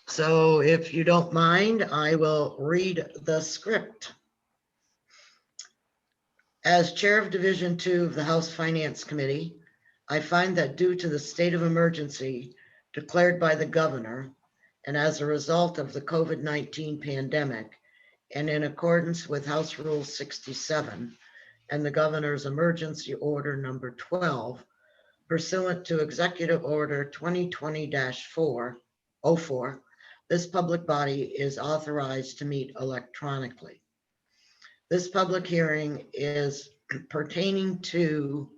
So if you don't mind, I will read the script. As Chair of Division 2 of the House Finance Committee, I find that due to the state of emergency declared by the governor and as a result of the COVID-19 pandemic, and in accordance with House Rule 67 and the governor's emergency order number 12, pursuant to Executive Order 2020-404, this public body is authorized to meet electronically. This public hearing is pertaining to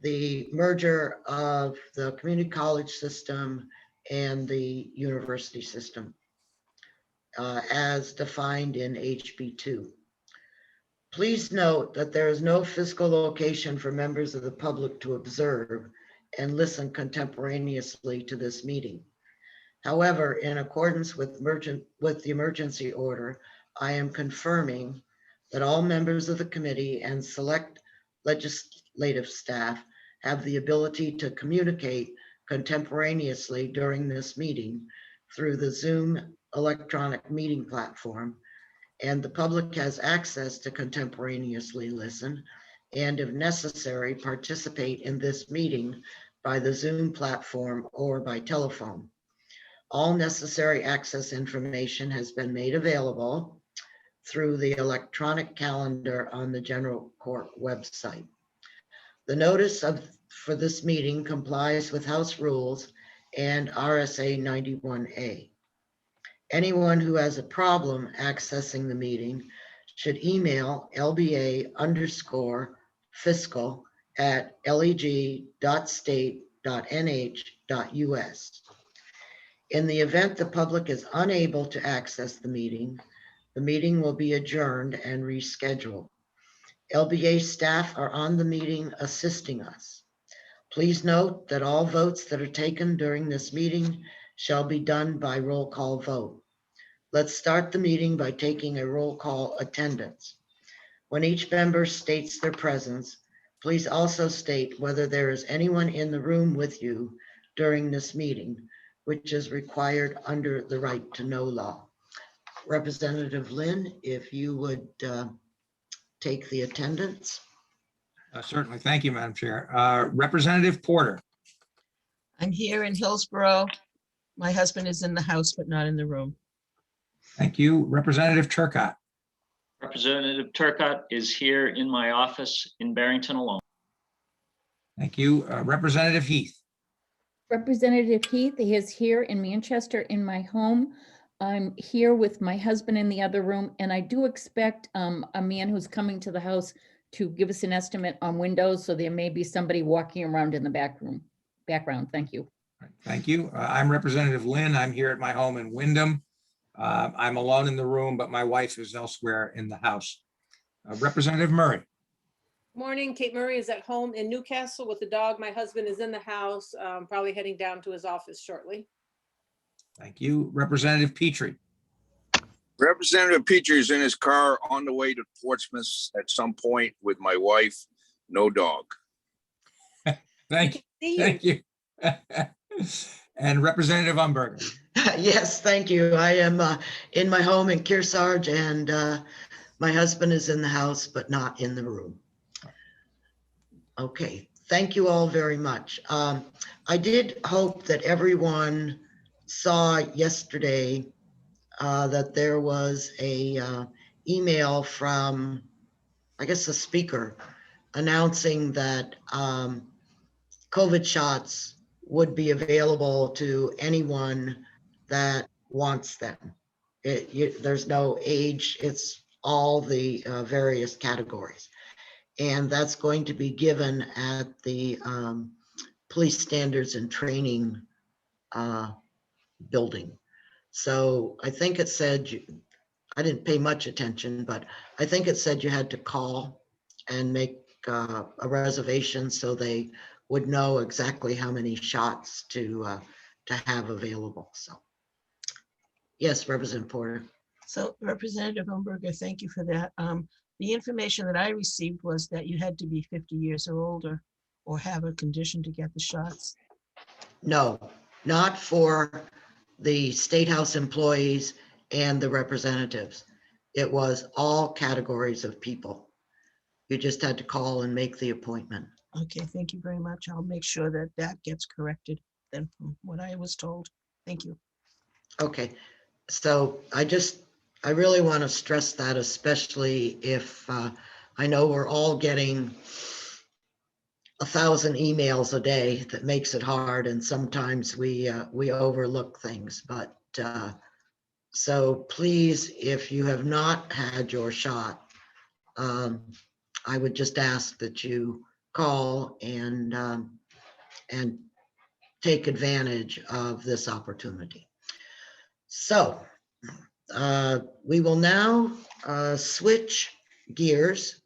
the merger of the community college system and the university system as defined in HB 2. Please note that there is no physical location for members of the public to observe and listen contemporaneously to this meeting. However, in accordance with the emergency order, I am confirming that all members of the committee and select legislative staff have the ability to communicate contemporaneously during this meeting through the Zoom electronic meeting platform, and the public has access to contemporaneously listen and, if necessary, participate in this meeting by the Zoom platform or by telephone. All necessary access information has been made available through the electronic calendar on the General Court website. The notice for this meeting complies with House rules and RSA 91A. Anyone who has a problem accessing the meeting should email lba_fiscal@leg.state.nh.us. In the event the public is unable to access the meeting will be adjourned and rescheduled. LBA staff are on the meeting assisting us. Please note that all votes that are taken during this meeting shall be done by roll call vote. Let's start the meeting by taking a roll call attendance. When each member states their presence, please also state whether there is anyone in the room with you during this meeting, which is required under the right to know law. Representative Lynn, if you would take the attendance. Certainly. Thank you, Madam Chair. Representative Porter. I'm here in Hillsborough. My husband is in the house, but not in the room. Thank you. Representative Turcott. Representative Turcott is here in my office in Barrington alone. Thank you. Representative Heath. Representative Heath is here in Manchester in my home. I'm here with my husband in the other room, and I do expect a man who's coming to the house to give us an estimate on windows, so there may be somebody walking around in the background. Thank you. Thank you. I'm Representative Lynn. I'm here at my home in Wyndham. I'm alone in the room, but my wife is elsewhere in the house. Representative Murray. Morning, Kate Murray is at home in Newcastle with the dog. My husband is in the house, probably heading down to his office shortly. Thank you. Representative Petrie. Representative Petrie is in his car on the way to Portsmouth at some point with my wife, no dog. Thank you. And Representative Umberger. Yes, thank you. I am in my home in Kearsarge, and my husband is in the house, but not in the room. Okay, thank you all very much. I did hope that everyone saw yesterday that there was a email from, I guess, the speaker announcing that COVID shots would be available to anyone that wants them. There's no age, it's all the various categories. And that's going to be given at the Police Standards and Training building. So I think it said, I didn't pay much attention, but I think it said you had to call and make a reservation so they would know exactly how many shots to have available. So yes, Representative Porter. So Representative Umberger, thank you for that. The information that I received was that you had to be 50 years or older or have a condition to get the shots. No, not for the State House employees and the representatives. It was all categories of people. You just had to call and make the appointment. Okay, thank you very much. I'll make sure that that gets corrected then from what I was told. Thank you. Okay, so I really want to stress that, especially if I know we're all getting 1,000 emails a day. That makes it hard, and sometimes we overlook things. But so please, if you have not had your shot, I would just ask that you call and take advantage of this opportunity. So we will now switch gears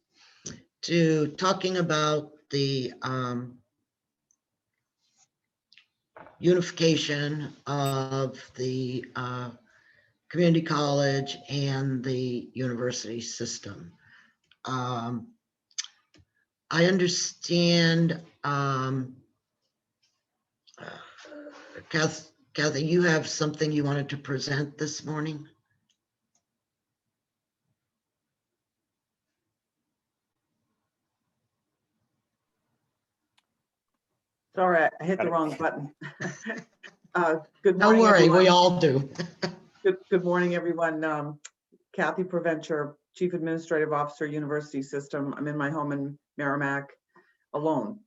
to talking about the unification of the community college and the university system. I understand, Kathy, you have something you wanted to present this morning? Sorry, I hit the wrong button. Good Don't morning, worry, everyone. we all do. Good morning, everyone. Kathy Provencher, Chief Administrative Officer, University System. I'm in my home in Merrimack alone.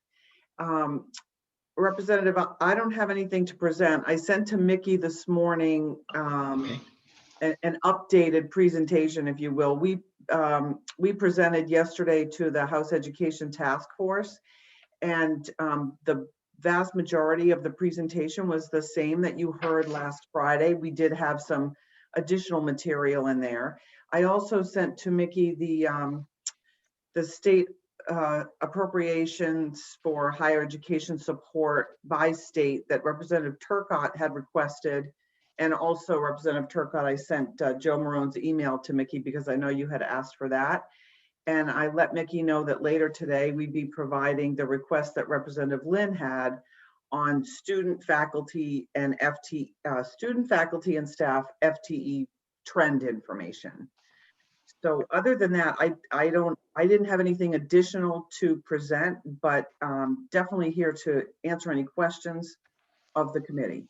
Representative, I don't have anything to present. I sent to Mickey this morning Okay. an updated presentation, if you will. We presented yesterday to the House Education Task Force, and the vast majority of the presentation was the same that you heard last Friday. We did have some additional material in there. I also sent to Mickey the state appropriations for higher education support by state that Representative Turcott had requested. And also Representative Turcott, I sent Joe Marone's email to Mickey because I know you had asked for that. And I let Mickey know that later today we'd be providing the request that Representative Lynn had on student, faculty, and staff FTE trend information. So other than that, I didn't have anything additional to present, but definitely here to answer any questions of the committee.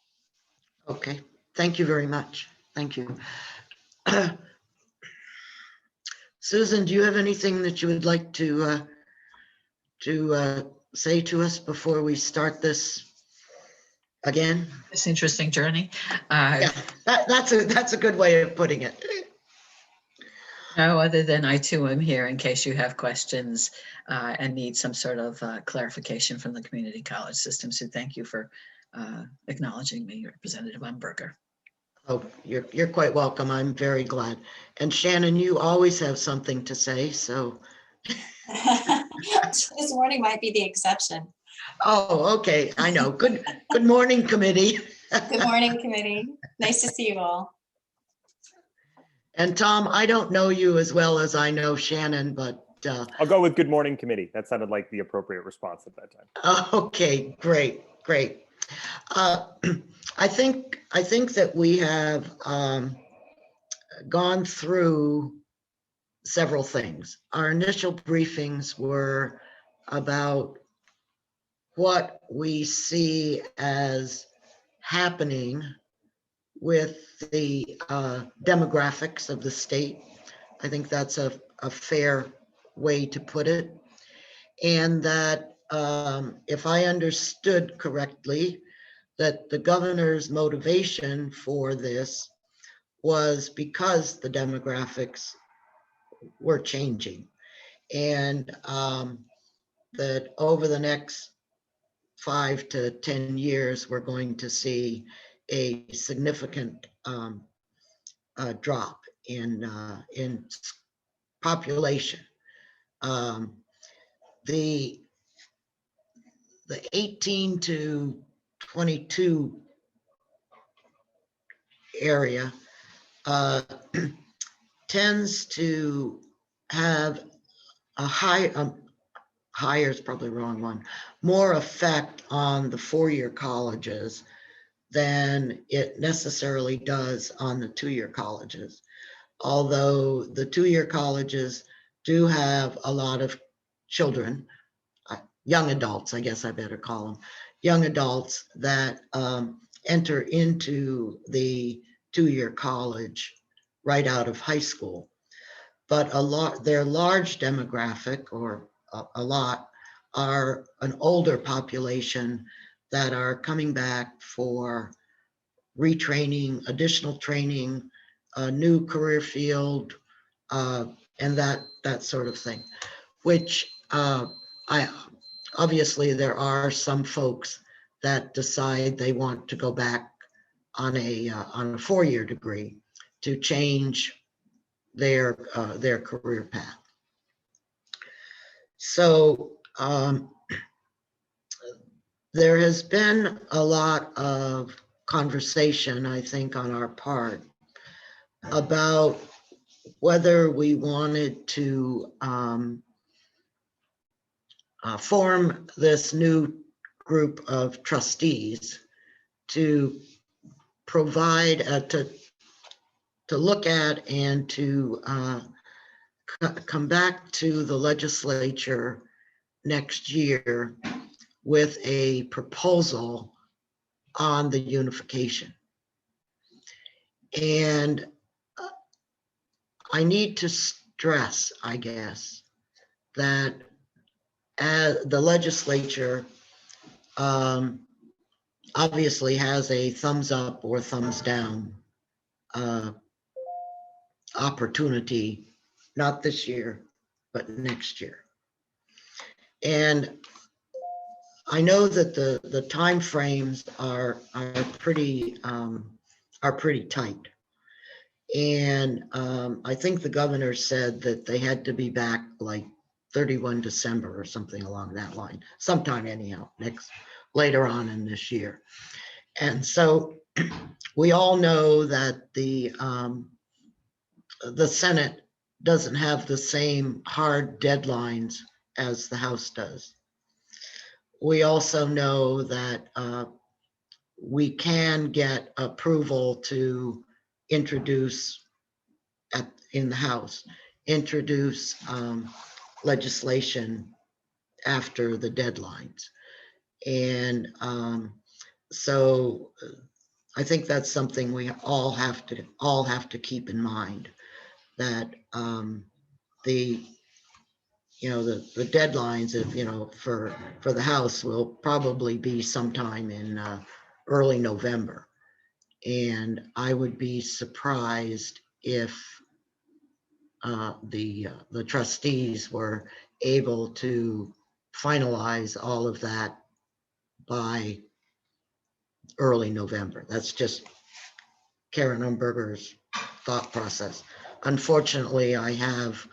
Okay, thank you very much. Thank you. Susan, do you have anything that you would like to say to us before we start this again? This interesting journey. Yeah, that's a good way of putting it. No, other than I too am here in case you have questions and need some sort of clarification from the community college system. So thank you for acknowledging me, Representative Umberger. Oh, you're quite welcome. I'm very glad. And Shannon, you always have something to say, so. This morning might be the exception. Oh, okay, I know. Good morning, committee. Good morning, committee. Nice to see you all. And Tom, I don't know you as well as I know Shannon, but. I'll go with good morning, committee. That sounded like the appropriate response at that time. Okay, great. I think that we have gone through several things. Our initial briefings were about what we see as happening with the demographics of the state. I think that's a fair way to put it. And that if I understood correctly, that the governor's motivation for this was because the demographics were changing, and that over the next 5 to 10 years, we're going to see a significant drop in population. The 18 to 22 area tends to have a higher is probably the wrong one, more effect on the four-year colleges than it necessarily does on the two-year colleges. Although the two-year colleges do have a lot of children, young adults, I guess I better call them, young adults that enter into the two-year college right out of high school. But their large demographic, or a lot, are an older population that are coming back for retraining, additional training, a new career field, and that sort of thing. Which obviously there are some folks that decide they want to go back on a four-year degree to change their career path. So there has been a lot of conversation, I think, on our part about whether we wanted to form this new group of trustees to provide, to look at and to come back to the legislature next year with a proposal on the unification. And I need to stress, I guess, that as the legislature obviously has a thumbs up or thumbs down opportunity, not this year, but next year. And I know that the time frames are pretty tight. And I think the governor said that they had to be back like 31 December or something along that line, sometime anyhow, later on in this year. And so we all know that the Senate doesn't have the same hard deadlines as the House does. We also know that we can get approval to introduce in the House, introduce legislation after the deadlines. And so I think that's something we all have to keep in mind, that the deadlines of, for the House will probably be sometime in early November. And I would be surprised if the trustees were able to finalize all of that by early November. That's just Karen Umberger's thought process. Unfortunately, I have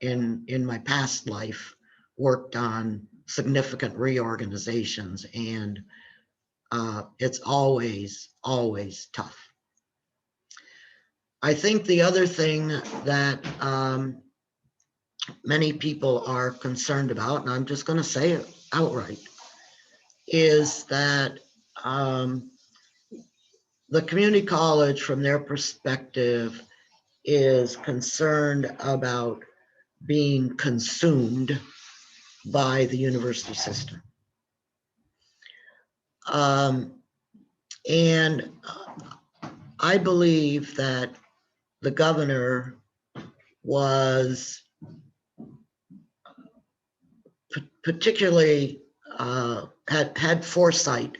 in my past life worked on significant reorganizations, and it's always tough. I think the other thing that many people are concerned about, and I'm just going to say it outright, is that the community college, from their perspective, is concerned about being consumed by the university system. And I believe that the governor was particularly had foresight,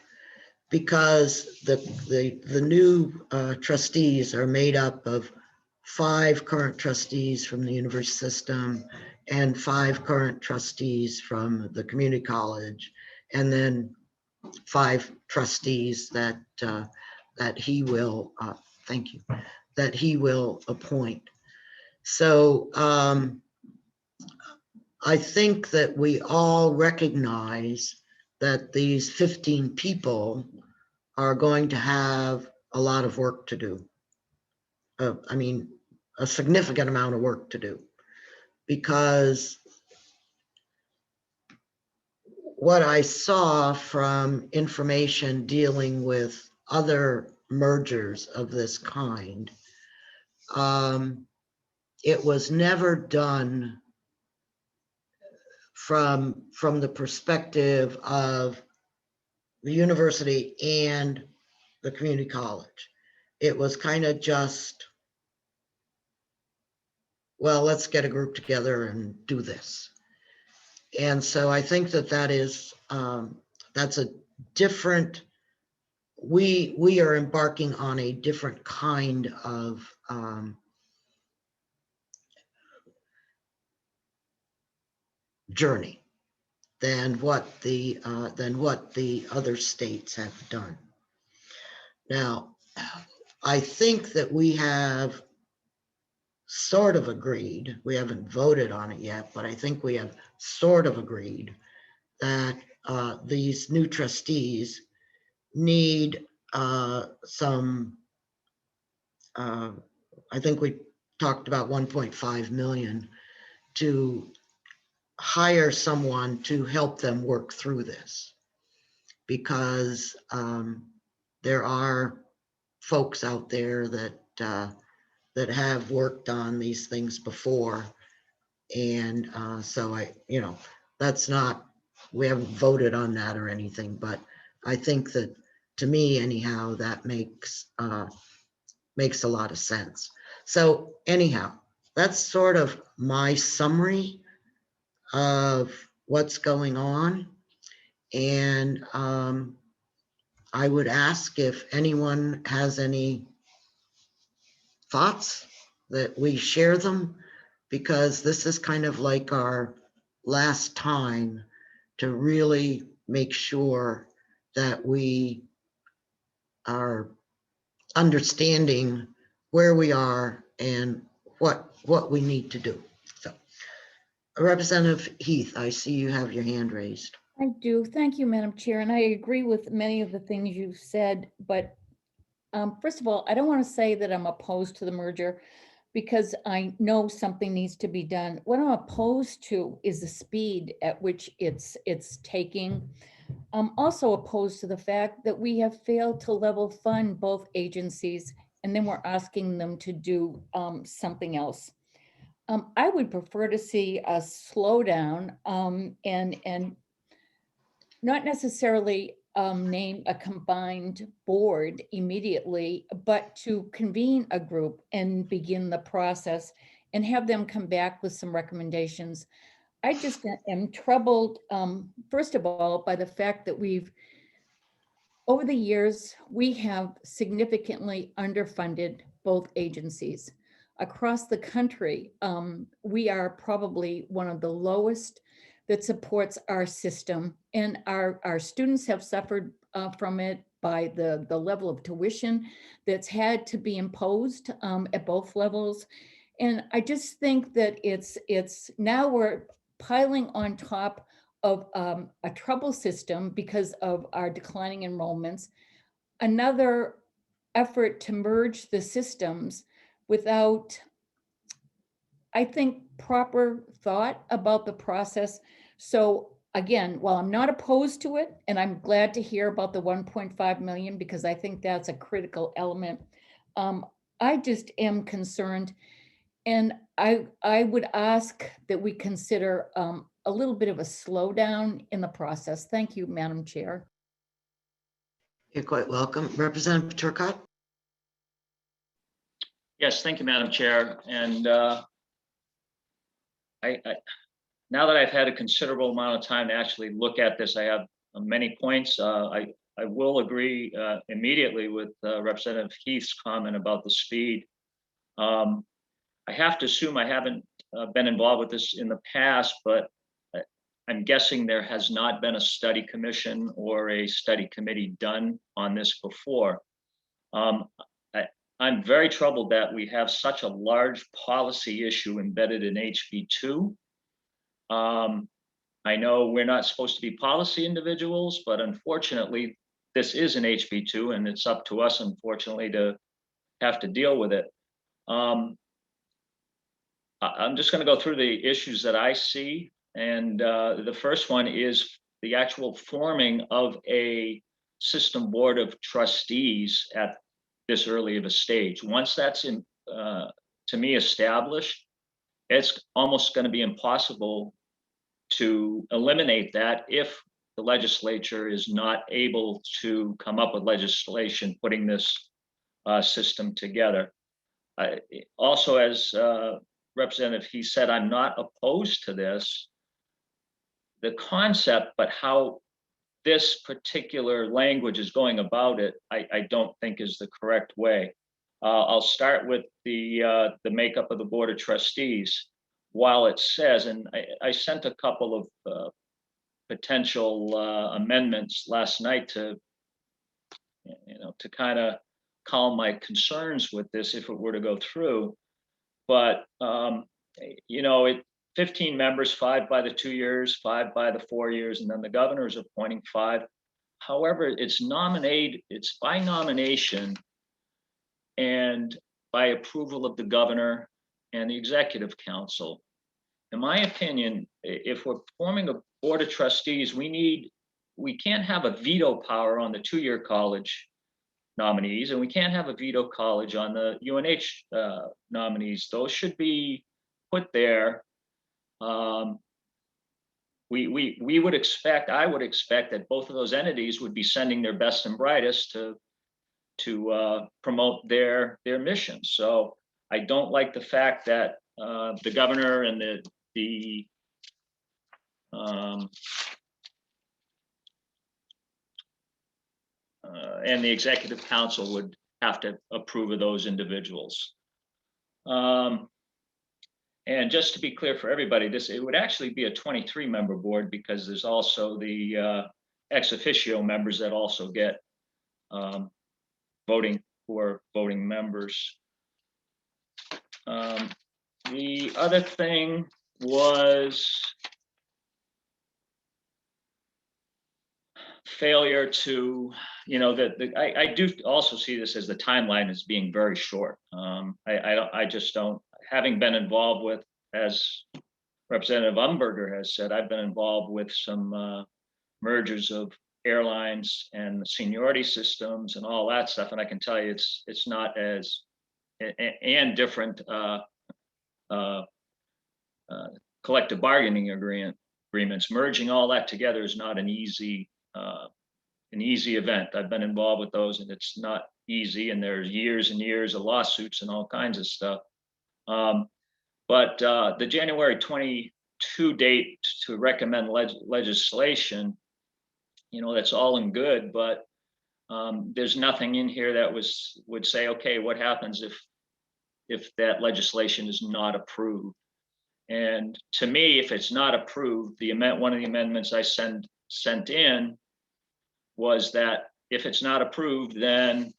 because the new trustees are made up of 5 current trustees from the university system and 5 current trustees from the community college, and then 5 trustees that he will that he will appoint. So I think that we all recognize that these 15 people are going to have a lot of work to do. I mean, a significant amount of work to do, because what I saw from information dealing with other mergers of this kind, it was never done from the perspective of the university and the community college. It was kind of just, well, let's get a group together and do this. And so I think that that's a different, we are embarking on a different kind of journey than what the other states have done. Now, I think that we have sort of agreed, we haven't voted on it yet, but I think we have sort of agreed that these new trustees need some, I think we talked about 1.5 million to hire someone to help them work through this. Because there are folks out there that have worked on these things before. And so that's not, we haven't voted on that or anything, but I think that, to me anyhow, that makes a lot of sense. So anyhow, that's sort of my summary of what's going on. And I would ask if anyone has any thoughts, that we share them, because this is kind of like our last time to really make sure that we are understanding where we are and what we need to do. So, Representative Heath, I see you have your hand raised. I do. Thank you, Madam Chair. And I agree with many of the things you've said, but first of all, I don't want to say that I'm opposed to the merger because I know something needs to be done. What I'm opposed to is the speed at which it's taking. I'm also opposed to the fact that we have failed to level fund both agencies, and then we're asking them to do something else. I would prefer to see a slowdown and not necessarily name a combined board immediately, but to convene a group and begin the process and have them come back with some recommendations. I just am troubled, first of all, by the fact that over the years, we have significantly underfunded both agencies. Across the country, we are probably one of the lowest that supports our system, and our students have suffered from it by the level of tuition that's had to be imposed at both levels. And I just think that it's now we're piling on top of a trouble system because of our declining enrollments, another effort to merge the systems without, I think, proper thought about the process. So again, while I'm not opposed to it, and I'm glad to hear about the 1.5 million, because I think that's a critical element, I just am concerned. And I would ask that we consider a little bit of a slowdown in the process. Thank you, Madam Chair. You're quite welcome. Representative Turcott? Yes, thank you, Madam Chair. And I now that I've had a considerable amount of time to actually look at this, I have many points. I will agree immediately with Representative Heath's comment about the speed. I have to assume I haven't been involved with this in the past, but I'm guessing there has not been a study commission or a study committee done on this before. I'm very troubled that we have such a large policy issue embedded in HB2. I know we're not supposed to be policy individuals, but unfortunately, this is an HB2, and it's up to us, unfortunately, to have to deal with it. I'm just going to go through the issues that I see. And the first one is the actual forming of a system board of trustees at this early of a stage. Once that's to me established, it's almost going to be impossible to eliminate that if the legislature is not able to come up with legislation putting this system together. Also, as Representative he said, I'm not opposed to this, the concept, but how this particular language is going about it, I don't think is the correct way. I'll start with the makeup of the Board of Trustees. While it says, and I sent a couple of potential amendments last night to, to kind of calm my concerns with this if it were to go through. But, 15 members, 5 by the 2 years, 5 by the 4 years, and then the governor is appointing 5. However, it's by nomination and by approval of the governor and the executive council. In my opinion, if we're forming a board of trustees, we can't have a veto power on the 2-year college nominees, and we can't have a veto college on the UNH nominees. Those should be put there. We would expect, I would expect that both of those entities would be sending their best and brightest to promote their mission. So I don't like the fact that the governor and the executive council would have to approve of those individuals. And just to be clear for everybody, it would actually be a 23-member board because there's also the ex officio members that also get voting, who are voting members. The other thing was failure to, I do also see this as the timeline as being very short. I just don't, having been involved with, as Representative Umberger has said, I've been involved with some mergers of airlines and seniority systems and all that stuff. And I can tell you it's not as, and different collective bargaining agreements, merging all that together is not an easy event. I've been involved with those and it's not easy. And there's years and years of lawsuits and all kinds of stuff. But the January 22 date to recommend legislation, that's all and good, but there's nothing in here that would say, okay, what happens if that legislation is not approved? And to me, if it's not approved, one of the amendments I sent in was that if it's not approved, then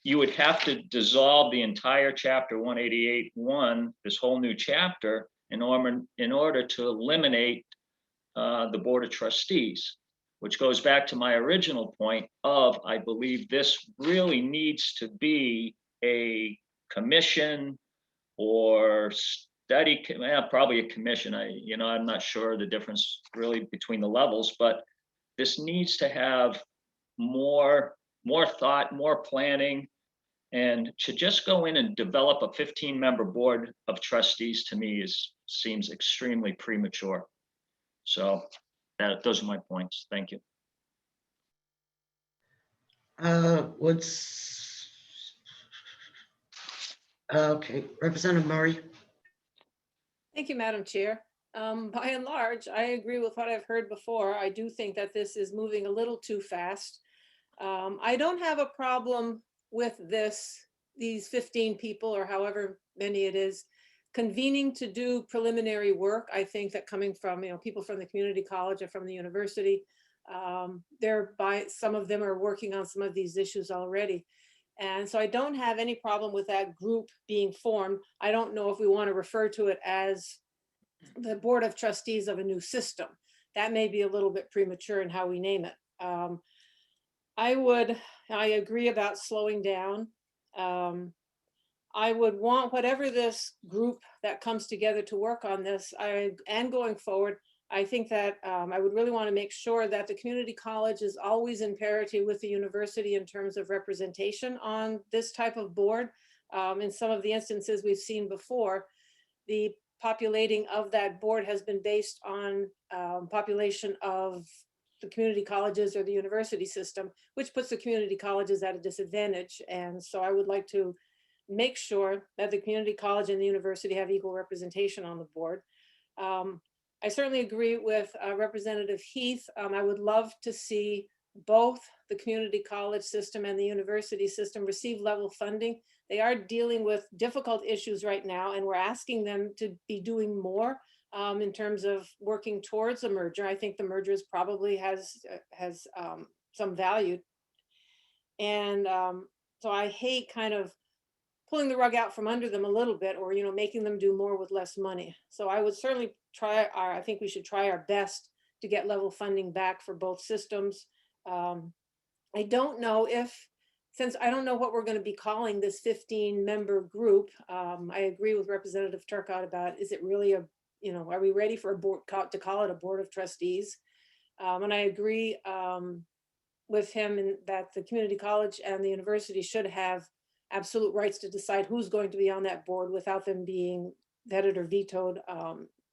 you would have to dissolve the entire chapter 188.1, this whole new chapter, in order to eliminate the Board of Trustees, which goes back to my original point of, I believe this really needs to be a commission or study, probably a commission. I'm not sure the difference really between the levels, but this needs to have more thought, more planning, and to just go in and develop a 15-member board of trustees to me seems extremely premature. So those are my points. Thank you. Okay, Representative Murray. Thank you, Madam Chair. By and large, I agree with what I've heard before. I do think that this is moving a little too fast. I don't have a problem with these 15 people or however many it is convening to do preliminary work. I think that coming from people from the community college or from the university, some of them are working on some of these issues already. And so I don't have any problem with that group being formed. I don't know if we want to refer to it as the Board of Trustees of a new system. That may be a little bit premature in how we name it. I agree about slowing down. I would want whatever this group that comes together to work on this, and going forward, I think that I would really want to make sure that the community college is always in parity with the university in terms of representation on this type of board. In some of the instances we've seen before, the populating of that board has been based on population of the community colleges or the university system, which puts the community colleges at a disadvantage. And so I would like to make sure that the community college and the university have equal representation on the board. I certainly agree with Representative Heath. I would love to see both the community college system and the university system receive level funding. They are dealing with difficult issues right now, and we're asking them to be doing more in terms of working towards a merger. I think the merger probably has some value. And so I hate kind of pulling the rug out from under them a little bit, or, making them do more with less money. So I would certainly I think we should try our best to get level funding back for both systems. I don't know since I don't know what we're going to be calling this 15-member group. I agree with Representative Turcotte about, is it really are we ready for a board to call it a board of trustees? And I agree with him in that the community college and the university should have absolute rights to decide who's going to be on that board without them being vetted or vetoed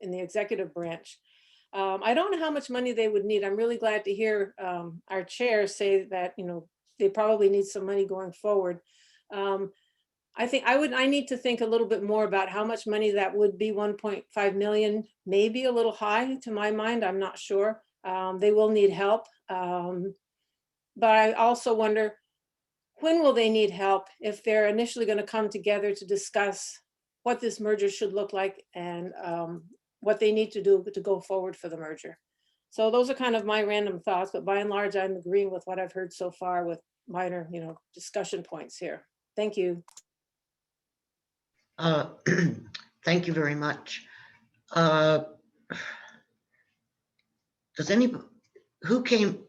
in the executive branch. I don't know how much money they would need. I'm really glad to hear our chair say that, they probably need some money going forward. I think I need to think a little bit more about how much money that would be. 1.5 million, maybe a little high to my mind. I'm not sure. They will need help. But I also wonder, when will they need help if they're initially going to come together to discuss what this merger should look like and what they need to do to go forward for the merger? So those are kind of my random thoughts, but by and large, I'm agreeing with what I've heard so far with minor, discussion points here. Thank you. Thank you very much. Does anybody, who came?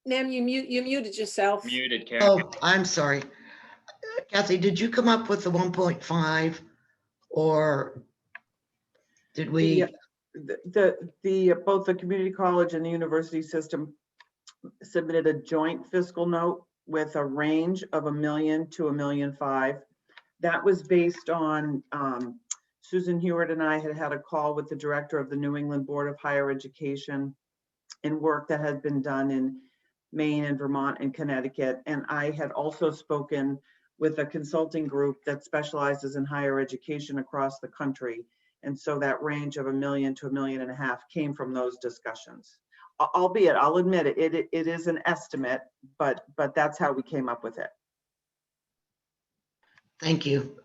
Ma'am, you muted yourself. Muted, Karen. Oh, I'm sorry. Kathy, did you come up with the 1.5 or did we? Both the community college and the university system submitted a joint fiscal note with a range of $1 million to $1.5 million. That was based on Susan Hewitt and I had a call with the director of the New England Board of Higher Education and work that had been done in Maine and Vermont and Connecticut. And I had also spoken with a consulting group that specializes in higher education across the country. And so that range of $1 million to $1.5 million came from those discussions. Albeit, I'll admit it is an estimate, but that's how we came up with it. Thank you.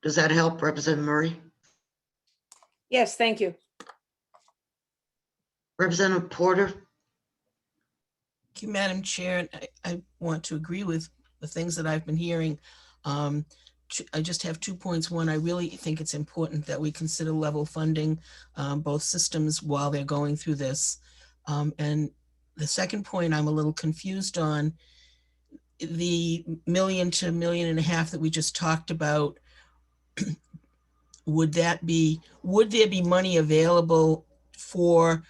Does that help, Representative Murray? Yes, thank you. Representative Porter? Thank you, Madam Chair. I want to agree with the things that I've been hearing. I just have 2 points. One, I really think it's important that we consider level funding both systems while they're going through this. And the second point I'm a little confused on, the $1 million to $1.5 million that we just talked about. Would there be money available for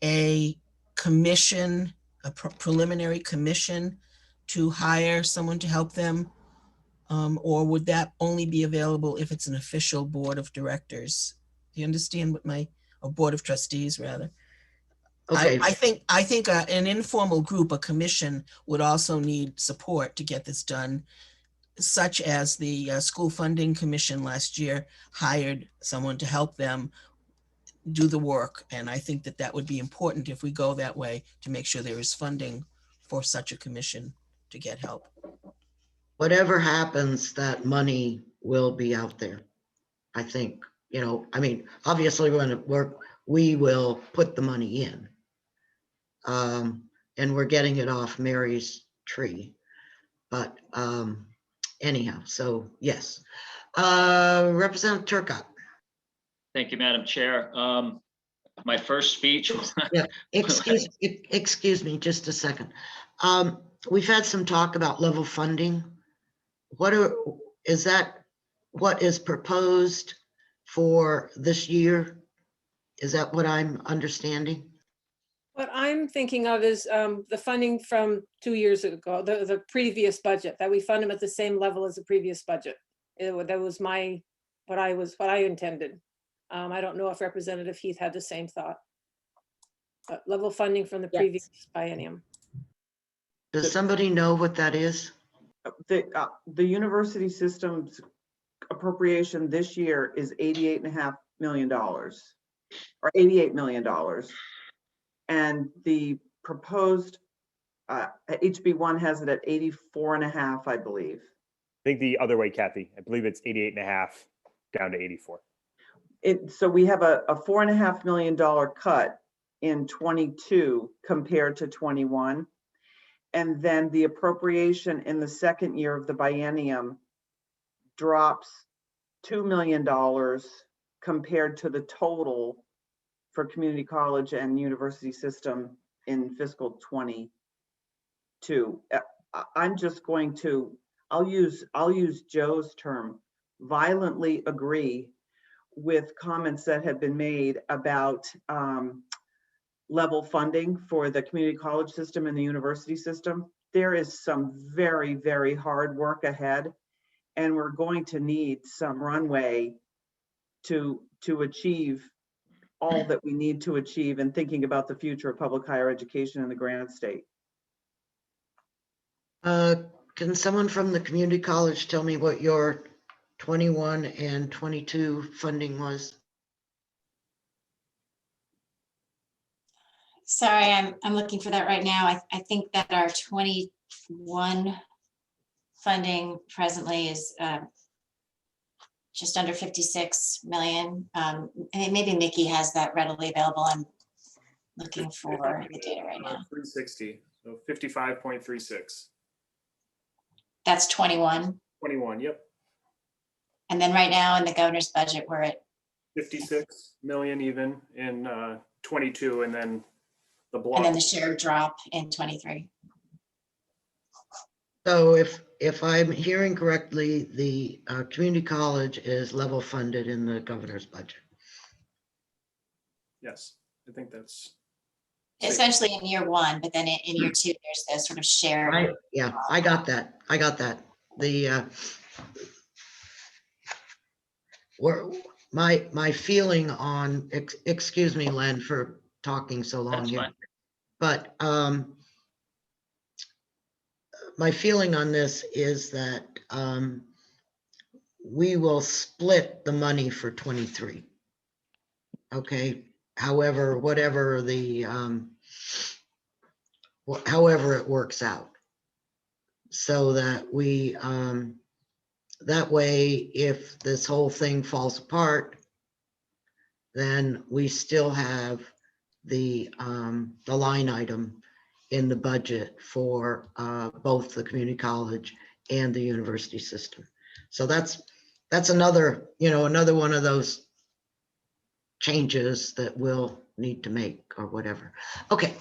a commission, a preliminary commission to hire someone to help them? Or would that only be available if it's an official board of directors? Do you understand what or board of trustees rather? Okay. I think an informal group, a commission, would also need support to get this done, such as the School Funding Commission last year hired someone to help them do the work. And I think that would be important if we go that way to make sure there is funding for such a commission to get help. Whatever happens, that money will be out there. I think, obviously we will put the money in. And we're getting it off Mary's tree. But anyhow, so yes. Representative Turcotte. Thank you, Madam Chair. My first speech. Yeah, excuse me just a second. We've had some talk about level funding is that what is proposed for this year? Is that what I'm understanding? What I'm thinking of is the funding from 2 years ago, the previous budget, that we fund them at the same level as the previous budget. That was what I intended. I don't know if Representative Heath had the same thought. But level funding from the Yes. previous biennium. Does somebody know what that is? The university system's appropriation this year is $88.5 million, or $88 million. And the proposed HB1 has it at 84.5, I believe. I think the other way, Kathy. I believe it's 88.5 down to 84. So we have a $4.5 million cut in 22 compared to 21. And then the appropriation in the second year of the biennium drops $2 million compared to the total for community college and university system in fiscal 22. I'm just going to, I'll use Joe's term, violently agree with comments that have been made about level funding for the community college system and the university system. There is some very, very hard work ahead, and we're going to need some runway to achieve all that we need to achieve in thinking about the future of public higher education in the Granite State. Can someone from the community college tell me what your 21 and 22 funding was? Sorry, I'm looking for that right now. I think that our 21 funding presently is just under 56 million. And maybe Mickey has that readily available. I'm looking for the data right now. 360, so 55.36. That's 21. 21, yep. And then right now in the governor's budget, we're at 56 million even in 22, and then the block. and then the share drop in 23. So if I'm hearing correctly, the community college is level funded in the governor's budget. Yes, I think that's Essentially in year one, but then in year two, there's the sort of share. Yeah, I got that. I got that. My feeling on, excuse me, Len, for talking so long That's here. fine. But my feeling on this is that we will split the money for 23. Okay, however, whatever the, however it works out. So that we, that way, if this whole thing falls apart, then we still have the line item in the budget for both the community college and the university system. So that's another, another one of those changes that we'll need to make or whatever. Okay,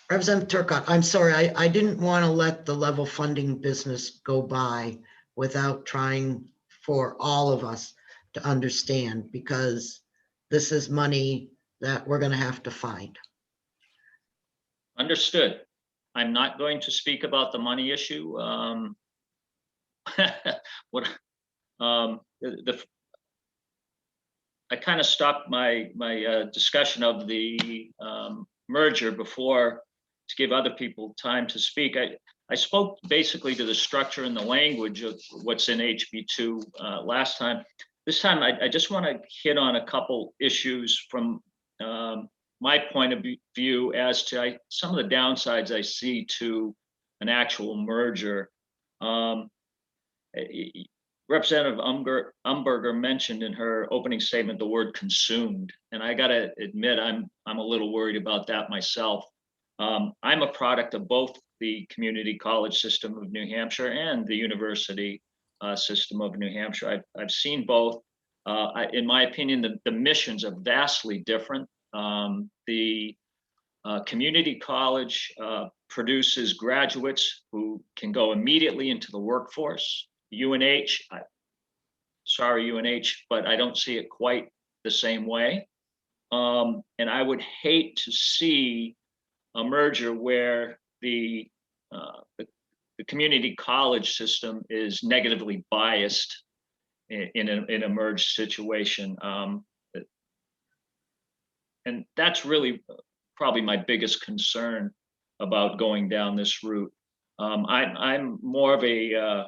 Representative Turcott, I'm sorry, I didn't want to let the level funding business go by without trying for all of us to understand, because this is money that we're going to have to find. Understood. I'm not going to speak about the money issue. I kind of stopped my discussion of the merger before to give other people time to speak. I spoke basically to the structure and the language of what's in HB2 last time. This time, I just want to hit on a couple issues from my point of view as to some of the downsides I see to an actual merger. Representative Umberger mentioned in her opening statement the word consumed, and I got to admit I'm a little worried about that myself. I'm a product of both the community college system of New Hampshire and the university system of New Hampshire. I've seen both. In my opinion, the missions are vastly different. The community college produces graduates who can go immediately into the workforce. UNH, sorry UNH, but I don't see it quite the same way. And I would hate to see a merger where the community college system is negatively biased in a merged situation. And that's really probably my biggest concern about going down this route. I'm more of a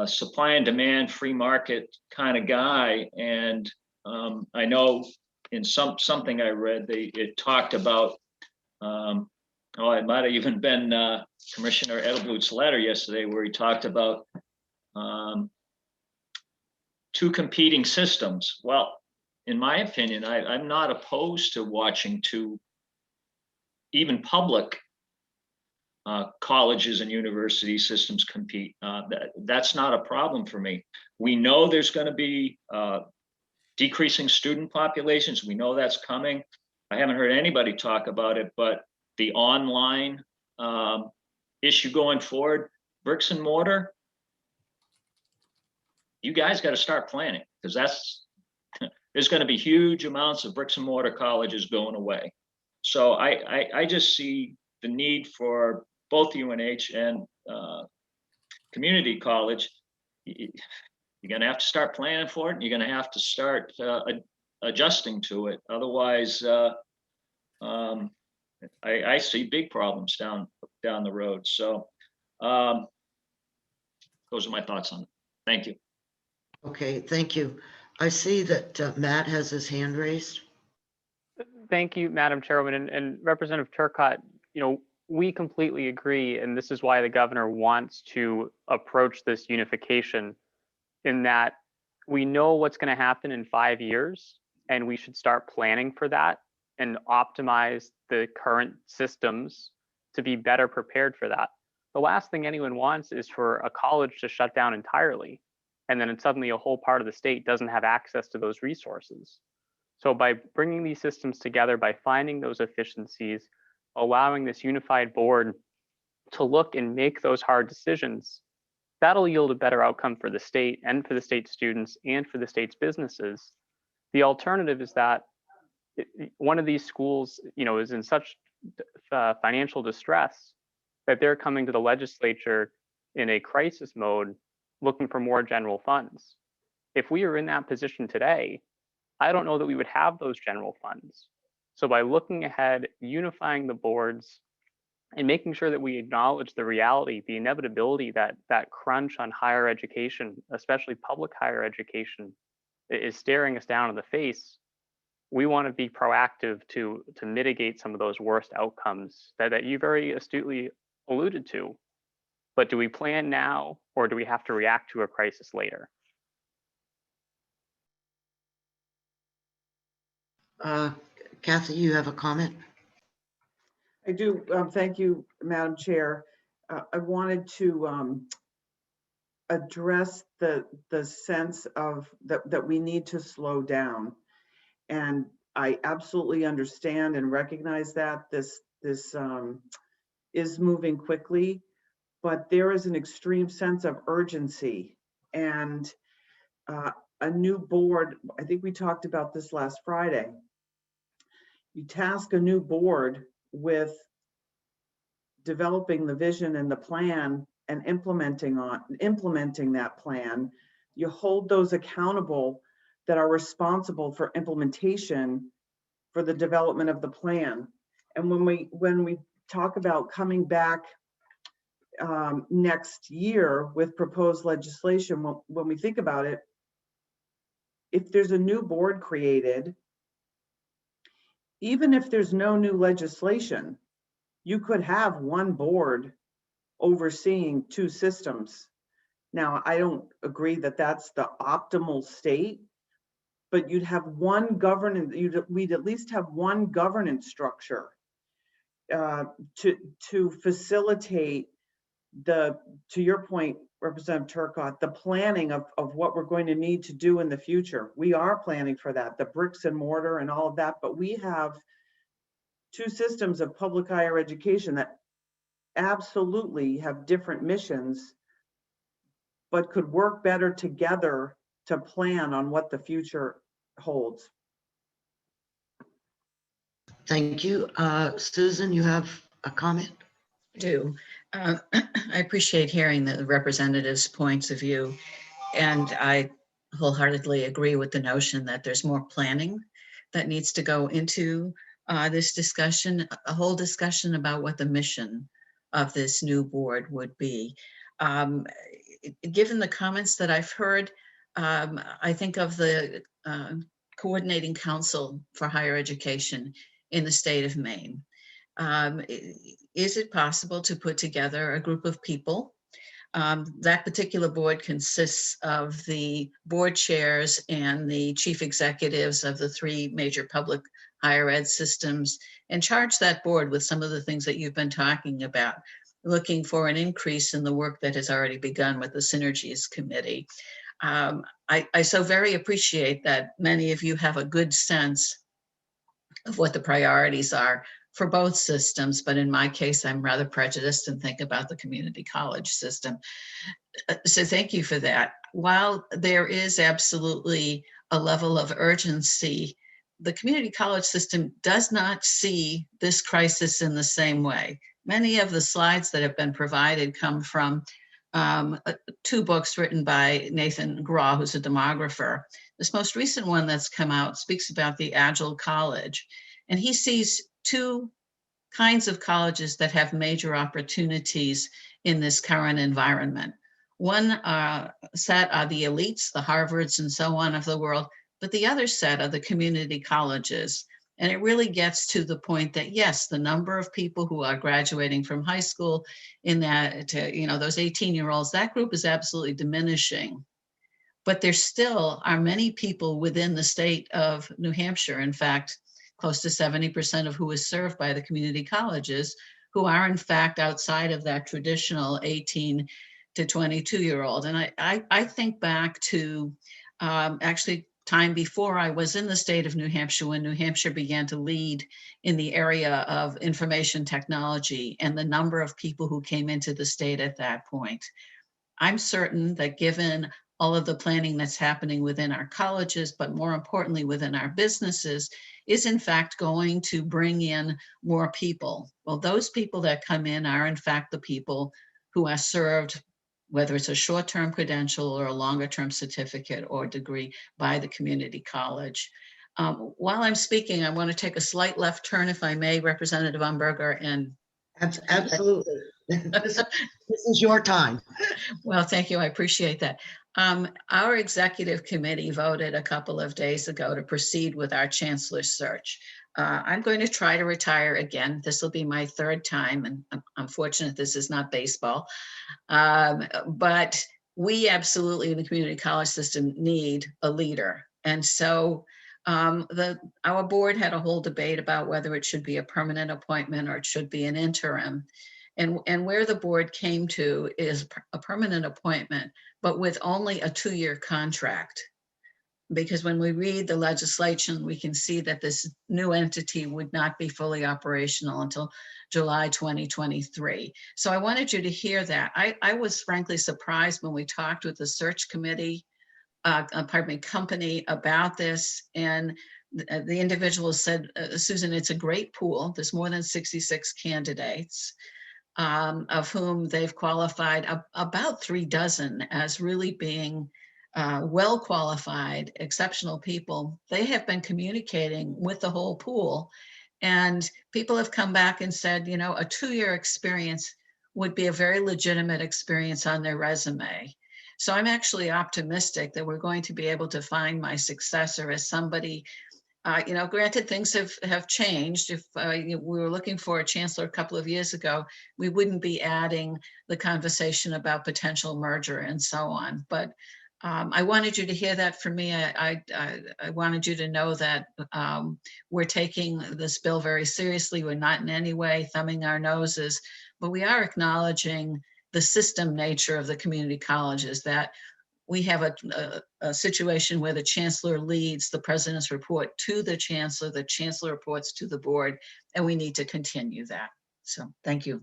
supply and demand, free market kind of guy, and I know in something I read, it talked about. It might have even been Commissioner Edelbluth's letter yesterday, where he talked about two competing systems. Well, in my opinion, I'm not opposed to watching two, even public colleges and university systems compete. That's not a problem for me. We know there's going to be decreasing student populations. We know that's coming. I haven't heard anybody talk about it, but the online issue going forward, bricks and mortar, you guys got to start planning, because there's going to be huge amounts of bricks and mortar colleges going away. So I just see the need for both UNH and community college. You're going to have to start planning for it, and you're going to have to start adjusting to it. Otherwise, I see big problems down the road. So those are my thoughts on it. Thank you. Okay, thank you. I see that Matt has his hand raised. Thank you, Madam Chairwoman, and Representative Turcott. We completely agree, and this is why the governor wants to approach this unification, in that we know what's going to happen in 5 years, and we should start planning for that and optimize the current systems to be better prepared for that. The last thing anyone wants is for a college to shut down entirely, and then suddenly a whole part of the state doesn't have access to those resources. So by bringing these systems together, by finding those efficiencies, allowing this unified board to look and make those hard decisions, that'll yield a better outcome for the state and for the state students and for the state's businesses. The alternative is that one of these schools, is in such financial distress that they're coming to the legislature in a crisis mode, looking for more general funds. If we are in that position today, I don't know that we would have those general funds. So by looking ahead, unifying the boards, and making sure that we acknowledge the reality, the inevitability that crunch on higher education, especially public higher education, is staring us down in the face, we want to be proactive to mitigate some of those worst outcomes that you very astutely alluded to. But do we plan now, or do we have to react to a crisis later? Kathy, you have a comment? I do. Thank you, Madam Chair. I wanted to address the sense of that we need to slow down. And I absolutely understand and recognize that this is moving quickly, but there is an extreme sense of urgency, and a new board, I think we talked about this last Friday. You task a new board with developing the vision and the plan and implementing that plan. You hold those accountable that are responsible for implementation for the development of the plan. And when we talk about coming back next year with proposed legislation, when we think about it, if there's a new board created, even if there's no new legislation, you could have one board overseeing two systems. Now, I don't agree that that's the optimal state, but you'd have one governance, we'd at least have one governance structure to facilitate to your point, Representative Turcott, the planning of what we're going to need to do in the future. We are planning for that, the bricks and mortar and all of that, but we have two systems of public higher education that absolutely have different missions, but could work better together to plan on what the future holds. Thank you. Susan, you have a comment? Do. I appreciate hearing the representatives' points of view, and I wholeheartedly agree with the notion that there's more planning that needs to go into this discussion, a whole discussion about what the mission of this new board would be. Given the comments that I've heard, I think of the Coordinating Council for Higher Education in the state of Maine. Is it possible to put together a group of people? That particular board consists of the board chairs and the chief executives of the 3 major public higher ed systems, and charge that board with some of the things that you've been talking about, looking for an increase in the work that has already begun with the Synergies Committee. I so very appreciate that many of you have a good sense of what the priorities are for both systems, but in my case, I'm rather prejudiced and think about the community college system. So thank you for that. While there is absolutely a level of urgency, the community college system does not see this crisis in the same way. Many of the slides that have been provided come from 2 books written by Nathan Graw, who's a demographer. This most recent one that's come out speaks about the Agile College, and he sees 2 kinds of colleges that have major opportunities in this current environment. One set are the elites, the Harvards and so on of the world, but the other set are the community colleges. And it really gets to the point that, yes, the number of people who are graduating from high school in that, those 18-year-olds, that group is absolutely diminishing. But there still are many people within the state of New Hampshire, in fact, close to 70% of who is served by the community colleges, who are in fact outside of that traditional 18 to 22-year-old. And I think back to actually time before I was in the state of New Hampshire, when New Hampshire began to lead in the area of information technology and the number of people who came into the state at that point. I'm certain that given all of the planning that's happening within our colleges, but more importantly within our businesses, is in fact going to bring in more people. Well, those people that come in are in fact the people who are served, whether it's a short-term credential or a longer-term certificate or degree, by the community college. While I'm speaking, I want to take a slight left turn, if I may, Representative Umberger, and absolutely. This is your time. Well, thank you. I appreciate that. Our executive committee voted a couple of days ago to proceed with our chancellor's search. I'm going to try to retire again. This will be my 3rd time, and I'm fortunate this is not baseball. But we absolutely in the community college system need a leader. And so our board had a whole debate about whether it should be a permanent appointment or it should be an interim. And where the board came to is a permanent appointment, but with only a 2-year contract. Because when we read the legislation, we can see that this new entity would not be fully operational until July 2023. So I wanted you to hear that. I was frankly surprised when we talked with the search committee, company about this. And the individual said, Susan, it's a great pool. There's more than 66 candidates. Of whom they've qualified about 3 dozen as really being well qualified, exceptional people. They have been communicating with the whole pool, and people have come back and said, a 2-year experience would be a very legitimate experience on their resume. So I'm actually optimistic that we're going to be able to find my successor as somebody. Granted, things have changed. If we were looking for a chancellor a couple of years ago, we wouldn't be adding the conversation about potential merger and so on. But I wanted you to hear that from me. I wanted you to know that we're taking this bill very seriously. We're not in any way thumbing our noses, but we are acknowledging the system nature of the community colleges, that we have a situation where the chancellor leads the president's report to the chancellor reports to the board, and we need to continue that. So thank you.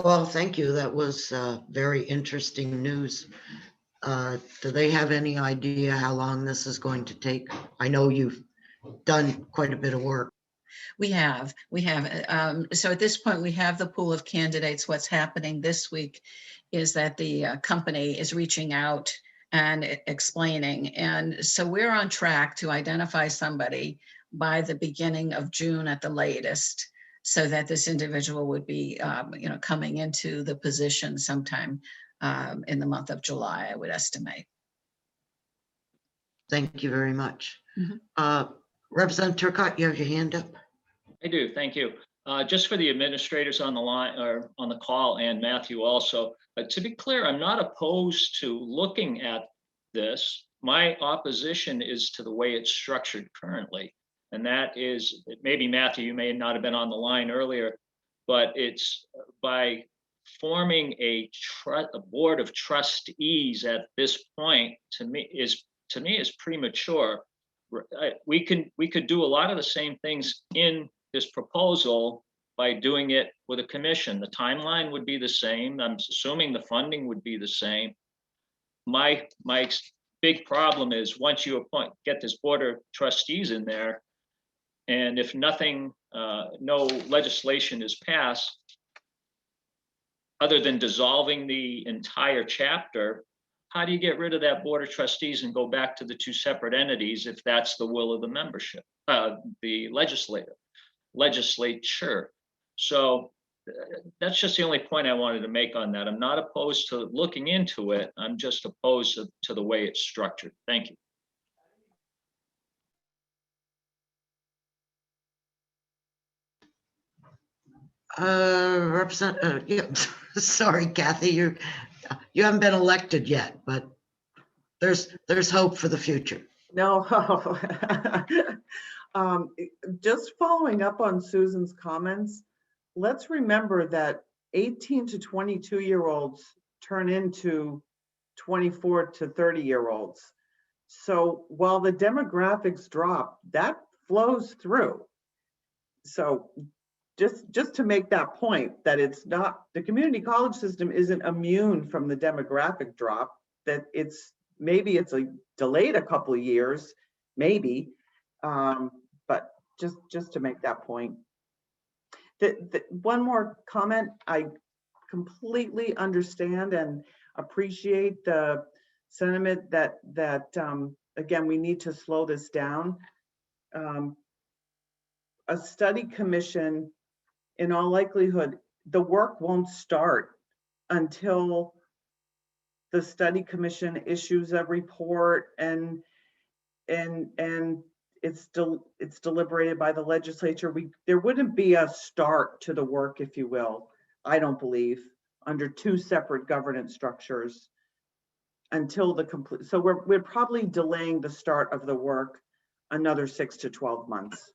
Well, thank you. That was very interesting news. Do they have any idea how long this is going to take? I know you've done quite a bit of work. We have. So at this point, we have the pool of candidates. What's happening this week is that the company is reaching out and explaining. And so we're on track to identify somebody by the beginning of June at the latest, so that this individual would be, coming into the position sometime in the month of July, I would estimate. Thank you very much. Mhm. Representative Turcott, you have your hand up? I do, thank you. Just for the administrators on the line or on the call, and Matthew also, to be clear, I'm not opposed to looking at this. My opposition is to the way it's structured currently. And that is, maybe Matthew, you may not have been on the line earlier, but it's by forming a board of trustees at this point, to me is premature. We could do a lot of the same things in this proposal by doing it with a commission. The timeline would be the same. I'm assuming the funding would be the same. My big problem is once you get this board of trustees in there, and if nothing, no legislation is passed, other than dissolving the entire chapter, how do you get rid of that board of trustees and go back to the two separate entities if that's the will of the membership, the legislature? So that's just the only point I wanted to make on that. I'm not opposed to looking into it. I'm just opposed to the way it's structured. Thank you. Yeah, sorry, Kathy, you haven't been elected yet, but there's hope for the future. No. Just following up on Susan's comments, let's remember that 18 to 22-year-olds turn into 24 to 30-year-olds. So while the demographics drop, that flows through. So just to make that point, that it's not, the community college system isn't immune from the demographic drop, that maybe it's delayed a couple of years, maybe, but just to make that point. One more comment, I completely understand and appreciate the sentiment that again, we need to slow this down. A study commission, in all likelihood, the work won't start until the study commission issues a report and it's deliberated by the legislature. There wouldn't be a start to the work, if you will, I don't believe, under two separate governance structures until the complete. So we're probably delaying the start of the work another 6 to 12 months.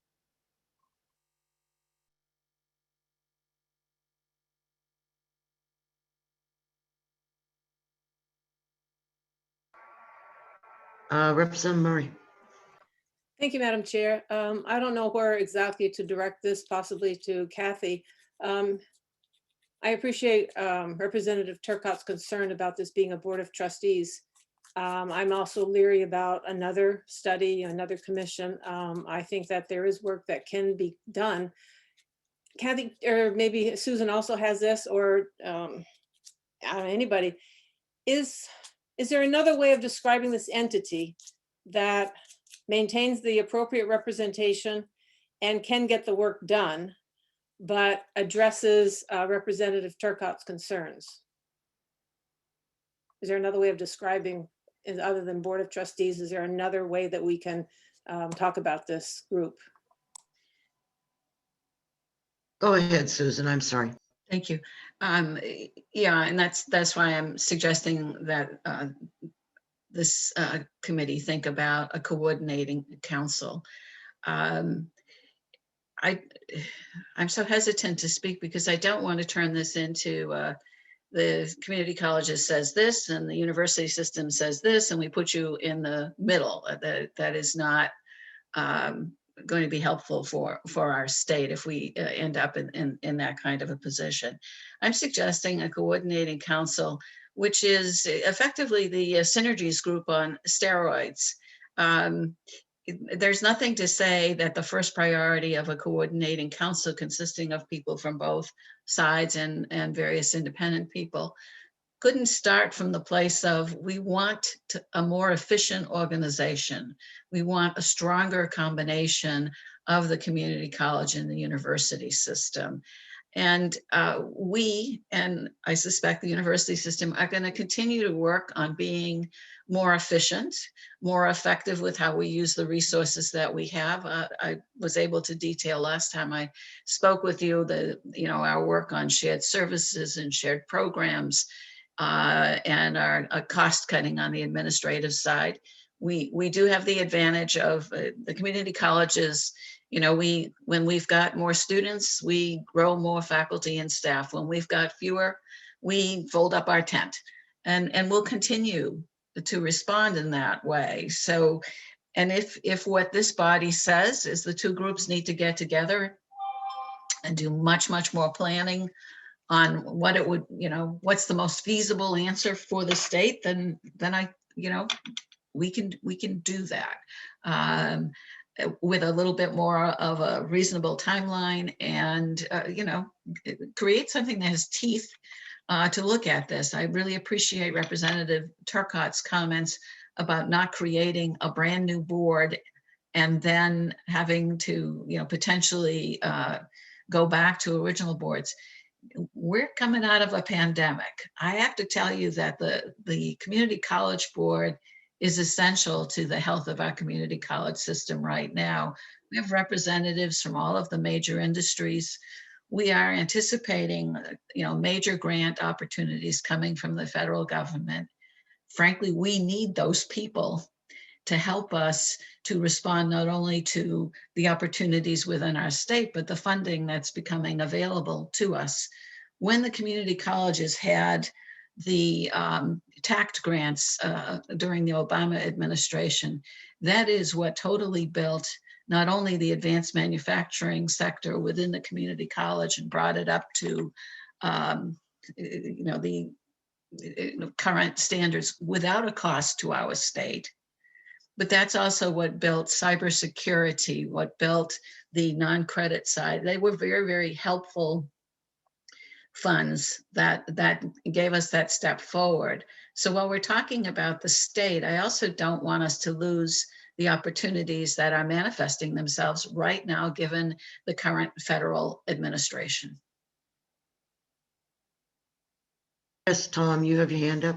Representative Murray. Thank you, Madam Chair. I don't know where exactly to direct this, possibly to Kathy. I appreciate Representative Turcott's concern about this being a board of trustees. I'm also leery about another study, another commission. I think that there is work that can be done. Kathy, or maybe Susan also has this, or I don't know, anybody. Is there another way of describing this entity that maintains the appropriate representation and can get the work done, but addresses Representative Turcott's concerns? Is there another way of describing, other than board of trustees, is there another way that we can talk about this group? Go ahead, Susan, I'm sorry. Thank you. Yeah, and that's why I'm suggesting that this committee think about a coordinating council. I'm so hesitant to speak because I don't want to turn this into the community colleges says this and the university system says this, and we put you in the middle. That is not going to be helpful for our state if we end up in that kind of a position. I'm suggesting a coordinating council, which is effectively the synergies group on steroids. There's nothing to say that the first priority of a coordinating council consisting of people from both sides and various independent people couldn't start from the place of, we want a more efficient organization. We want a stronger combination of the community college and the university system. And we, and I suspect the university system, are going to continue to work on being more efficient, more effective with how we use the resources that we have. I was able to detail last time I spoke with you our work on shared services and shared programs, and our cost cutting on the administrative side. We do have the advantage of the community colleges. When we've got more students, we grow more faculty and staff. When we've got fewer, we fold up our tent, and we'll continue to respond in that way. So, and if what this body says is the two groups need to get together and do much more planning on what it would, what's the most feasible answer for the state, then we can do that with a little bit more of a reasonable timeline, and create something that has teeth to look at this. I really appreciate Representative Turcotte's comments about not creating a brand new board and then having to potentially go back to original boards. We're coming out of a pandemic. I have to tell you that the community college board is essential to the health of our community college system right now. We have representatives from all of the major industries. We are anticipating, major grant opportunities coming from the federal government. Frankly, we need those people to help us to respond not only to the opportunities within our state, but the funding that's becoming available to us. When the community colleges had the TACT grants during the Obama administration, that is what totally built not only the advanced manufacturing sector within the community college and brought it up to the current standards without a cost to our state. But that's also what built cybersecurity, what built the non-credit side. They were very, very helpful funds that gave us that step forward. So while we're talking about the state, I also don't want us to lose the opportunities that are manifesting themselves right now, given the current federal administration. Yes, Tom, you have your hand up.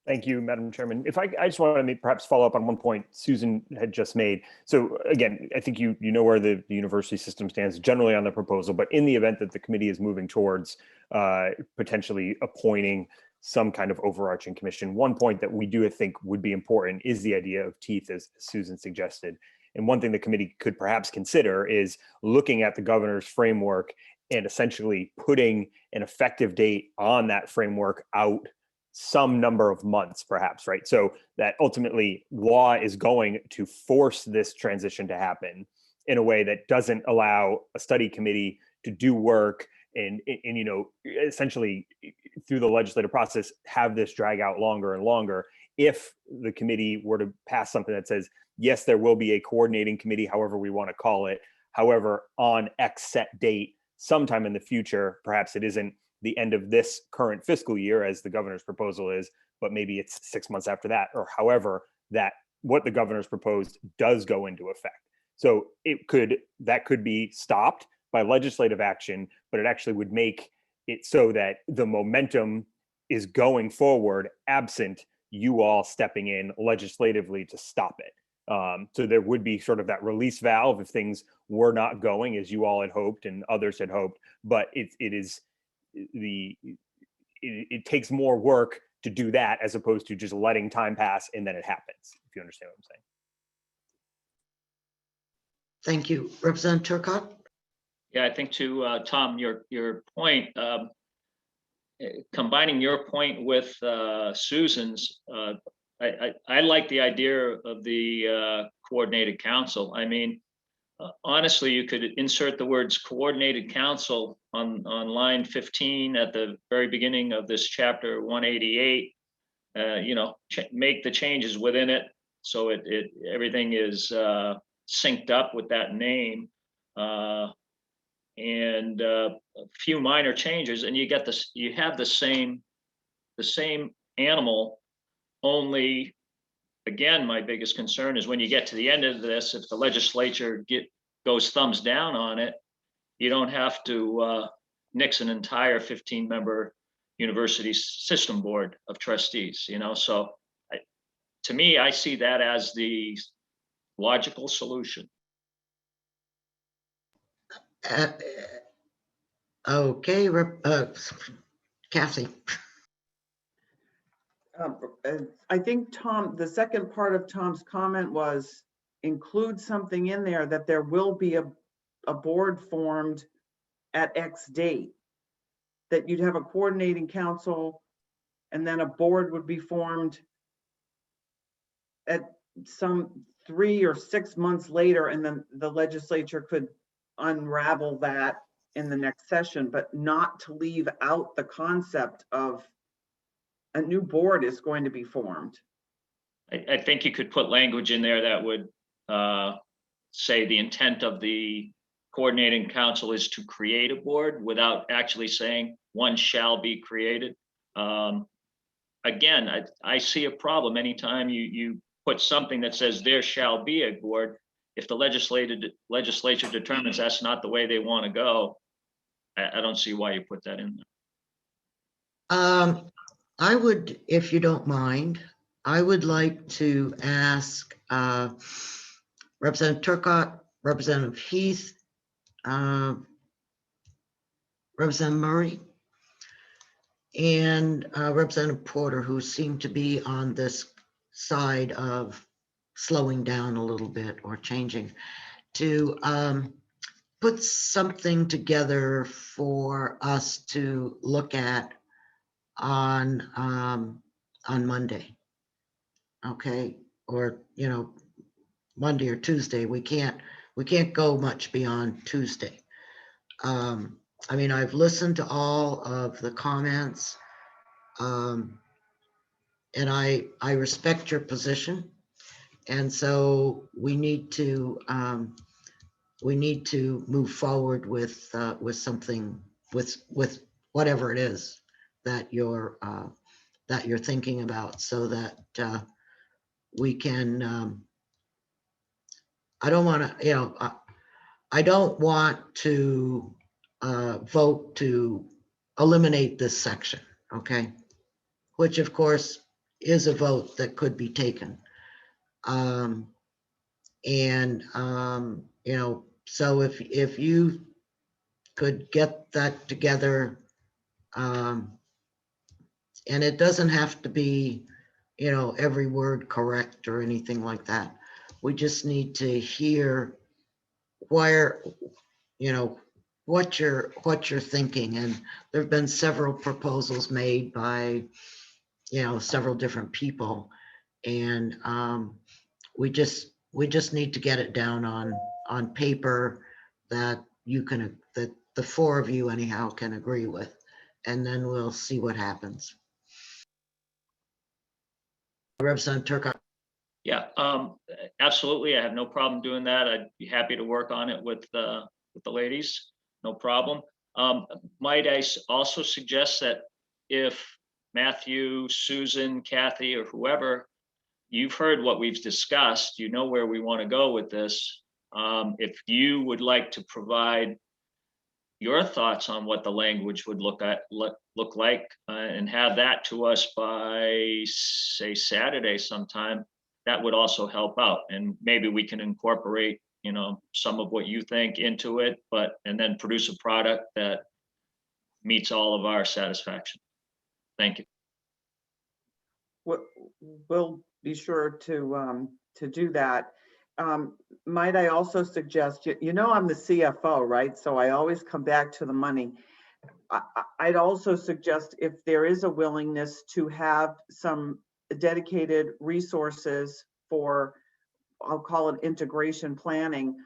Thank you, Madam Chairman. If I just want to perhaps follow up on one point Susan had just made. So again, I think you know where the university system stands generally on the proposal, but in the event that the committee is moving towards potentially appointing some kind of overarching commission, one point that we do think would be important is the idea of teeth, as Susan suggested. And one thing the committee could perhaps consider is looking at the governor's framework and essentially putting an effective date on that framework out some number of months, perhaps, right? So that ultimately law is going to force this transition to happen in a way that doesn't allow a study committee to do work and essentially through the legislative process, have this drag out longer and longer. If the committee were to pass something that says, yes, there will be a coordinating committee, however we want to call it, however, on X set date, sometime in the future, perhaps it isn't the end of this current fiscal year as the governor's proposal is, but maybe it's 6 months after that, or however that what the governor's proposed does go into effect. So that could be stopped by legislative action, but it actually would make it so that the momentum is going forward absent you all stepping in legislatively to stop it. So there would be sort of that release valve if things were not going as you all had hoped and others had hoped, but it takes more work to do that as opposed to just letting time pass and then it happens, if you understand what I'm saying. Thank you. Representative Turcotte? Yeah, I think to Tom, your point, combining your point with Susan's, I like the idea of the coordinated council. I mean, honestly, you could insert the words coordinated council on line 15 at the very beginning of this chapter 188. You know, make the changes within it so everything is synced up with that name, and a few minor changes, and you get this. You have the same animal. Only, again, my biggest concern is when you get to the end of this, if the legislature goes thumbs down on it, you don't have to nix an entire 15-member university system board of trustees, you know. So to me, I see that as the logical solution. Okay, Kathy. I think Tom, the second part of Tom's comment was include something in there that there will be a board formed at X date, that you'd have a coordinating council and then a board would be formed at some 3 or 6 months later, and then the legislature could unravel that in the next session, but not to leave out the concept of a new board is going to be formed. I think you could put language in there that would say the intent of the coordinating council is to create a board without actually saying one shall be created. Again, I see a problem anytime you put something that says there shall be a board. If the legislature determines that's not the way they want to go, I don't see why you put that in there. I would, if you don't mind, I would like to ask Representative Turcott, Representative Heath, Representative Murray, and Representative Porter, who seem to be on this side of slowing down a little bit or changing, to put something together for us to look at on Monday. Okay, or Monday or Tuesday. We can't go much beyond Tuesday. I mean, I've listened to all of the comments, and I respect your position, and so we need to move forward with something, with whatever it is that you're thinking about, so that we can. I don't want to, I don't want to vote to eliminate this section, okay? Which of course is a vote that could be taken. So if you could get that together, and it doesn't have to be, every word correct or anything like that. We just need to hear where, what you're thinking. And there've been several proposals made by, several different people. And we just need to get it down on paper that that the four of you anyhow can agree with, and then we'll see what happens. Representative Turcott. Yeah, absolutely. I have no problem doing that. I'd be happy to work on it with the ladies. No problem. Might I also suggest that if Matthew, Susan, Kathy, or whoever, you've heard what we've discussed, you know where we want to go with this. If you would like to provide your thoughts on what the language would look like, and have that to us by, say, Saturday sometime, that would also help out. And maybe we can incorporate, some of what you think into it, and then produce a product that meets all of our satisfaction. Thank you. We'll be sure to do that. Might I also suggest, I'm the CFO, right? So I always come back to the money. I'd also suggest, if there is a willingness to have some dedicated resources for I'll call it integration planning,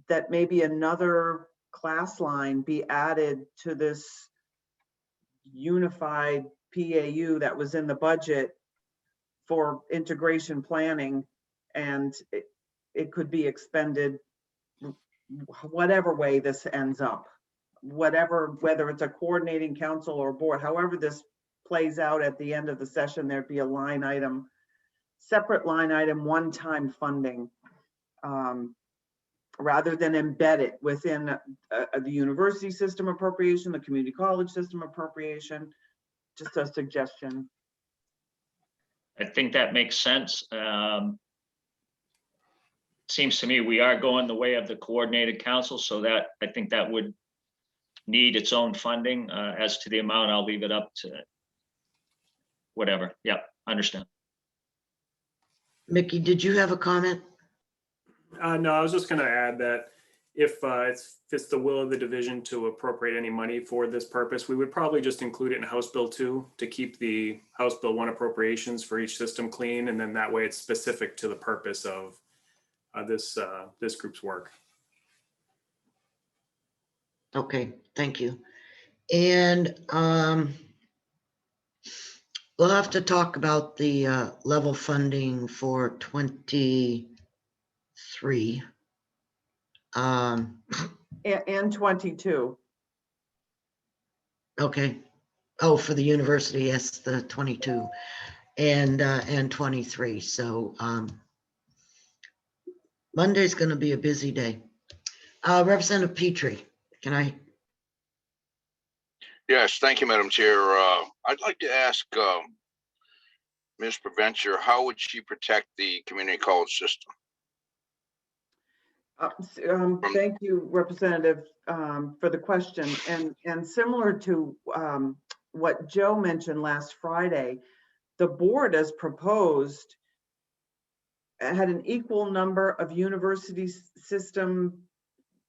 that maybe another class line be added to this unified PAU that was in the budget for integration planning, and it could be expended whatever way this ends up, whatever, whether it's a coordinating council or board, however this plays out at the end of the session, there'd be a line item, separate line item, one-time funding, rather than embed it within the university system appropriation, the community college system appropriation. Just a suggestion. I think that makes sense. Seems to me we are going the way of the coordinated council, so that I think that would need its own funding. As to the amount, I'll leave it up to whatever. Yeah, understand. Mickey, did you have a comment? No, I was just going to add that if it's the will of the division to appropriate any money for this purpose, we would probably just include it in House Bill 2 to keep the House Bill 1 appropriations for each system clean, and then that way it's specific to the purpose of this group's work. Okay, thank you. And we'll have to talk about the level funding for 23. And 22. Okay. Oh, for the university, yes, the 22 and 23. So Monday's going to be a busy day. Representative Petrie, can I? Yes, thank you, Madam Chair. I'd like to ask Ms. Preventure, how would she protect the community college system? Thank you, Representative, for the question. And similar to what Joe mentioned last Friday, the board as proposed had an equal number of university system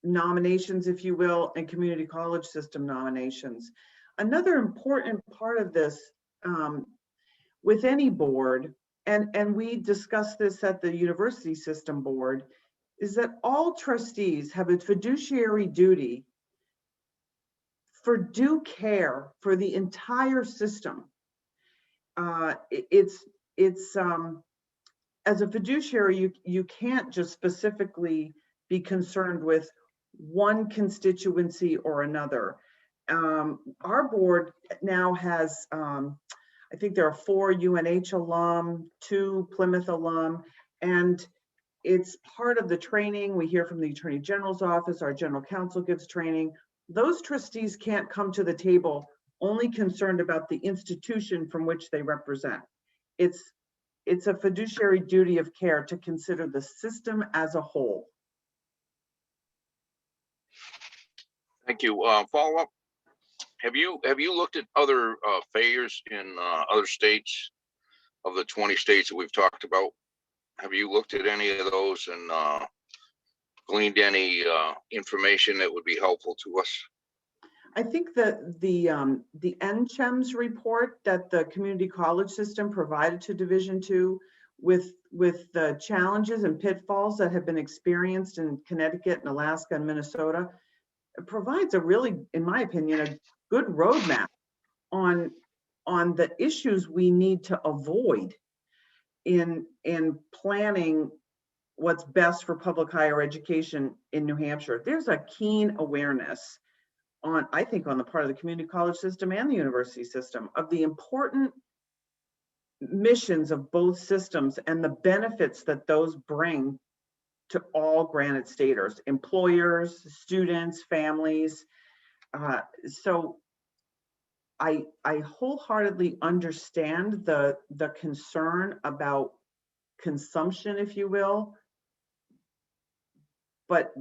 nominations, if you will, and community college system nominations. Another important part of this with any board, and we discussed this at the university system board, is that all trustees have a fiduciary duty for due care for the entire system. It's as a fiduciary, you can't just specifically be concerned with one constituency or another. Our board now has, I think there are 4 UNH alum, 2 Plymouth alum, and it's part of the training. We hear from the Attorney General's office, our general counsel gives training. Those trustees can't come to the table only concerned about the institution from which they represent. It's a fiduciary duty of care to consider the system as a whole. Thank you. Follow up. Have you looked at other failures in other states of the 20 states that we've talked about? Have you looked at any of those and gleaned any information that would be helpful to us? I think that the NCHEMS report that the community college system provided to Division II with the challenges and pitfalls that have been experienced in Connecticut and Alaska and Minnesota, it provides a really, in my opinion, a good roadmap on the issues we need to avoid in planning what's best for public higher education in New Hampshire. There's a keen awareness on, I think, on the part of the community college system and the university system of the important missions of both systems and the benefits that those bring to all Granite Staters, employers, students, families. So I wholeheartedly understand the concern about consumption, if you will, but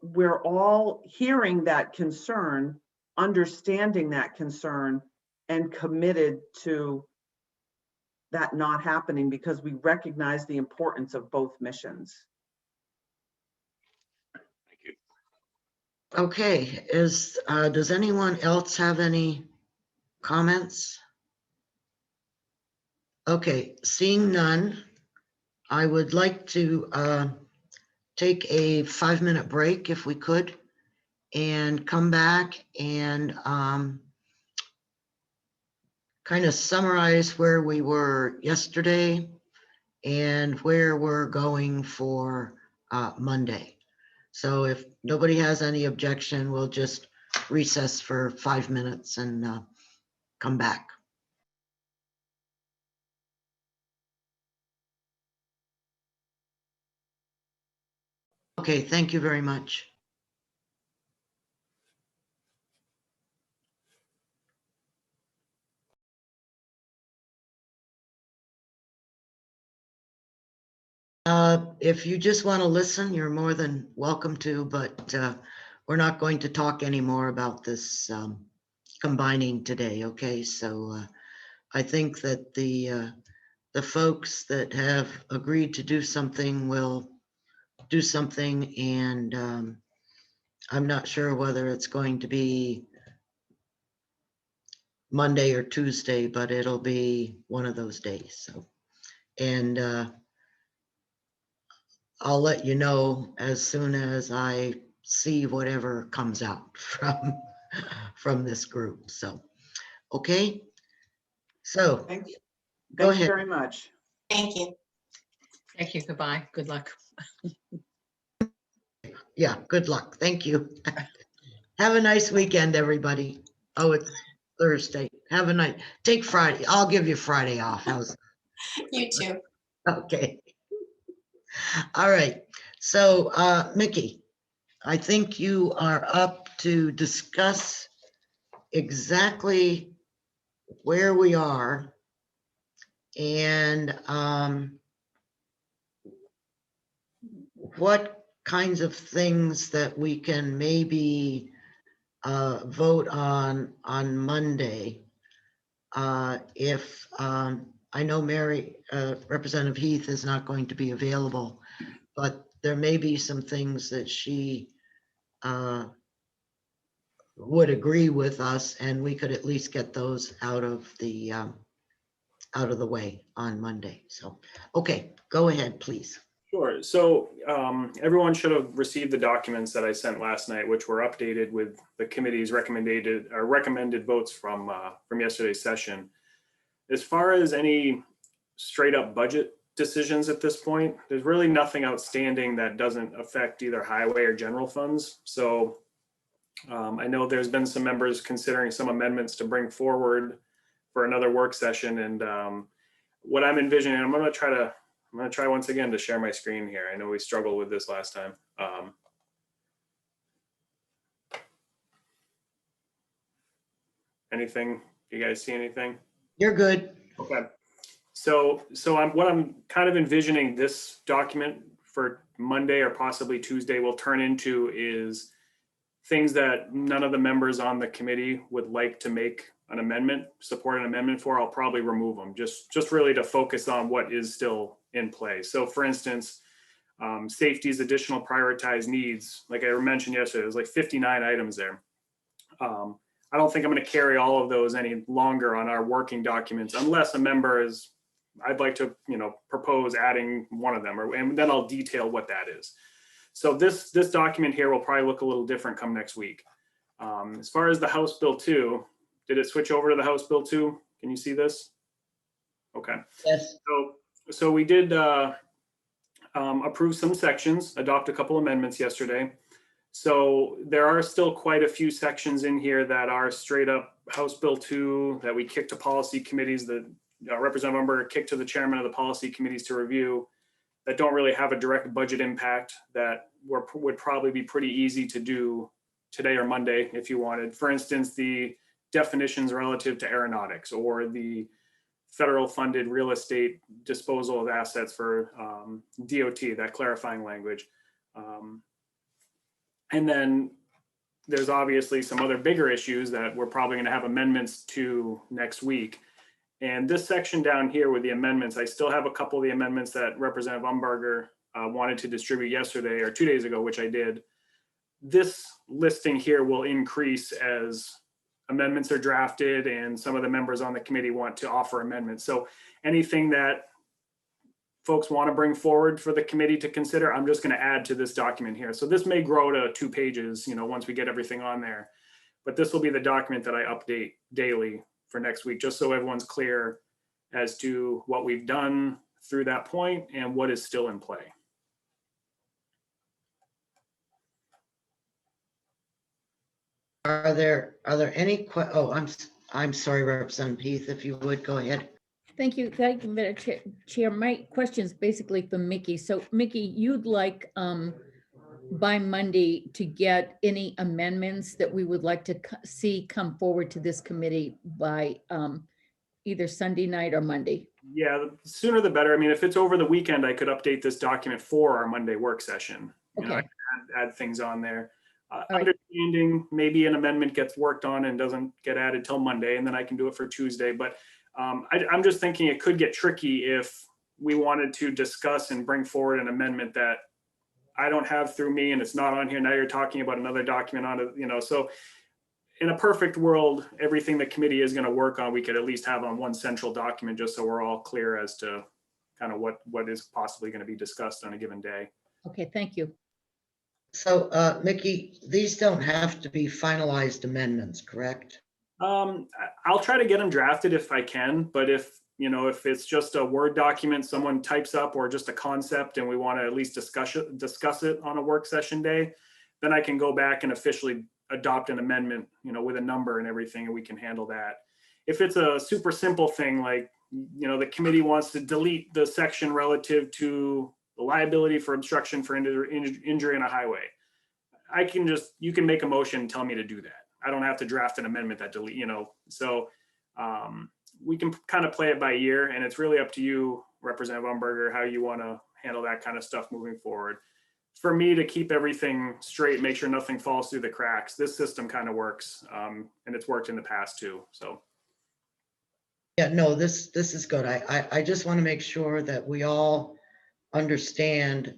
we're all hearing that concern, understanding that concern, and committed to that not happening because we recognize the importance of both missions. Thank you. Okay, does anyone else have any comments? Okay, seeing none, I would like to take a 5-minute break if we could, and come back and kind of summarize where we were yesterday and where we're going for Monday. So if nobody has any objection, we'll just recess for 5 minutes and come back. Okay, thank you very much. If you just want to listen, you're more than welcome to, but we're not going to talk anymore about this combining today, okay? So I think that the folks that have agreed to do something will do something, and I'm not sure whether it's going to be Monday or Tuesday, but it'll be one of those days. So, and I'll let you know as soon as I see whatever comes out from this group. So, okay. So Thank you. go Thank you ahead. very much. Thank you. Thank you. Goodbye. Good luck. Yeah, good luck. Thank you. Have a nice weekend, everybody. Oh, it's Thursday. Have a night. Take Friday. I'll give you Friday off. How's You too. okay. All right. So, Mickey, I think you are up to discuss exactly where we are and what kinds of things that we can maybe vote on Monday. If I know Mary, Representative Heath is not going to be available, but there may be some things that she would agree with us, and we could at least get those out of the way on Monday. So, okay, go ahead, please. Sure. So everyone should have received the documents that I sent last night, which were updated with the committee's recommended votes from yesterday's session. As far as any straight up budget decisions at this point, there's really nothing outstanding that doesn't affect either highway or general funds. So I know there's been some members considering some amendments to bring forward for another work session. And what I'm envisioning, I'm going to try once again to share my screen here. I know we struggled with this last time. Anything? You guys see anything? You're good. Okay. So what I'm kind of envisioning this document for Monday or possibly Tuesday will turn into is things that none of the members on the committee would like to make an amendment, support an amendment for. I'll probably remove them, just really to focus on what is still in play. So for instance, safety's additional prioritized needs, like I mentioned yesterday, there's like 59 items there. I don't think I'm going to carry all of those any longer on our working documents unless a member is, I'd like to, propose adding one of them, and then I'll detail what that is. So this document here will probably look a little different come next week. As far as the House Bill 2, did it switch over to the House Bill 2? Can you see this? Okay. Yes. So we did approve some sections, adopt a couple amendments yesterday. So there are still quite a few sections in here that are straight up House Bill 2 that we kicked to policy committees, that Representative Umberger kicked to the chairman of the policy committees to review, that don't really have a direct budget impact, that would probably be pretty easy to do today or Monday if you wanted. For instance, the definitions relative to aeronautics, or the federal funded real estate disposal of assets for DOT, that clarifying language. And then there's obviously some other bigger issues that we're probably going to have amendments to next week. And this section down here with the amendments, I still have a couple of the amendments that Representative Umberger wanted to distribute yesterday or 2 days ago, which I did. This listing here will increase as amendments are drafted and some of the members on the committee want to offer amendments. So anything that folks want to bring forward for the committee to consider, I'm just going to add to this document here. So this may grow to 2 pages, once we get everything on there. But this will be the document that I update daily for next week, just so everyone's clear as to what we've done through that point and what is still in play. Are there any, I'm sorry, Representative Heath, if you would, go ahead. Thank you, Madam Chair. My question is basically for Mickey. So Mickey, you'd like by Monday to get any amendments that we would like to see come forward to this committee by either Sunday night or Monday? Yeah, the sooner the better. I mean, if it's over the weekend, I could update this document for our Monday work session. I Okay. can add things on there. right. Understanding maybe an amendment gets worked on and doesn't get added till Monday, and then I can do it for Tuesday. But I'm just thinking it could get tricky if we wanted to discuss and bring forward an amendment that I don't have through me and it's not on here. Now you're talking about another document on it, so in a perfect world, everything the committee is going to work on, we could at least have on one central document, just so we're all clear as to kind of what is possibly going to be discussed on a given day. Okay, thank you. So, Mickey, these don't have to be finalized amendments, correct? I'll try to get them drafted if I can, but if it's just a Word document someone types up or just a concept and we want to at least discuss it on a work session day, then I can go back and officially adopt an amendment, with a number and everything, and we can handle that. If it's a super simple thing, like, the committee wants to delete the section relative to the liability for obstruction for injury on a highway, you can make a motion and tell me to do that. I don't have to draft an amendment that delete, so we can kind of play it by ear, and it's really up to you, Representative Umberger, how you want to handle that kind of stuff moving forward. For me to keep everything straight, make sure nothing falls through the cracks, this system kind of works, and it's worked in the past too, so. Yeah, no, this is good. I just want to make sure that we all understand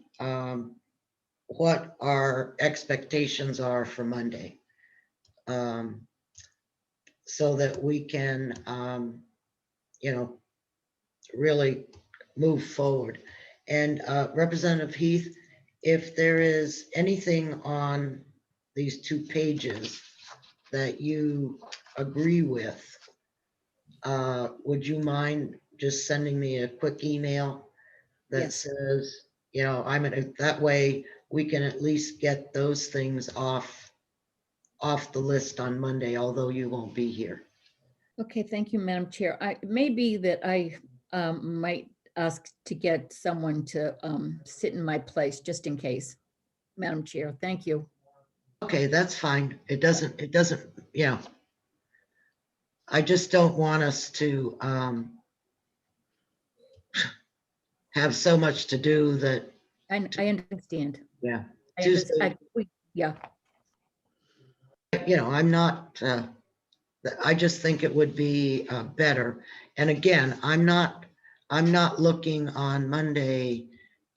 what our expectations are for Monday. So that we can, really move forward. And Representative Heath, if there is anything on these 2 pages that you agree with, would you mind just sending me a quick email that Yes. says, that way we can at least get those things off the list on Monday, although you won't be here. Okay, thank you, Madam Chair. It may be that I might ask to get someone to sit in my place just in case. Madam Chair, thank you. Okay, that's fine. It doesn't, I just don't want us to have so much to do that, I understand. yeah. Yeah. I'm not, I just think it would be better. And again, I'm not looking on Monday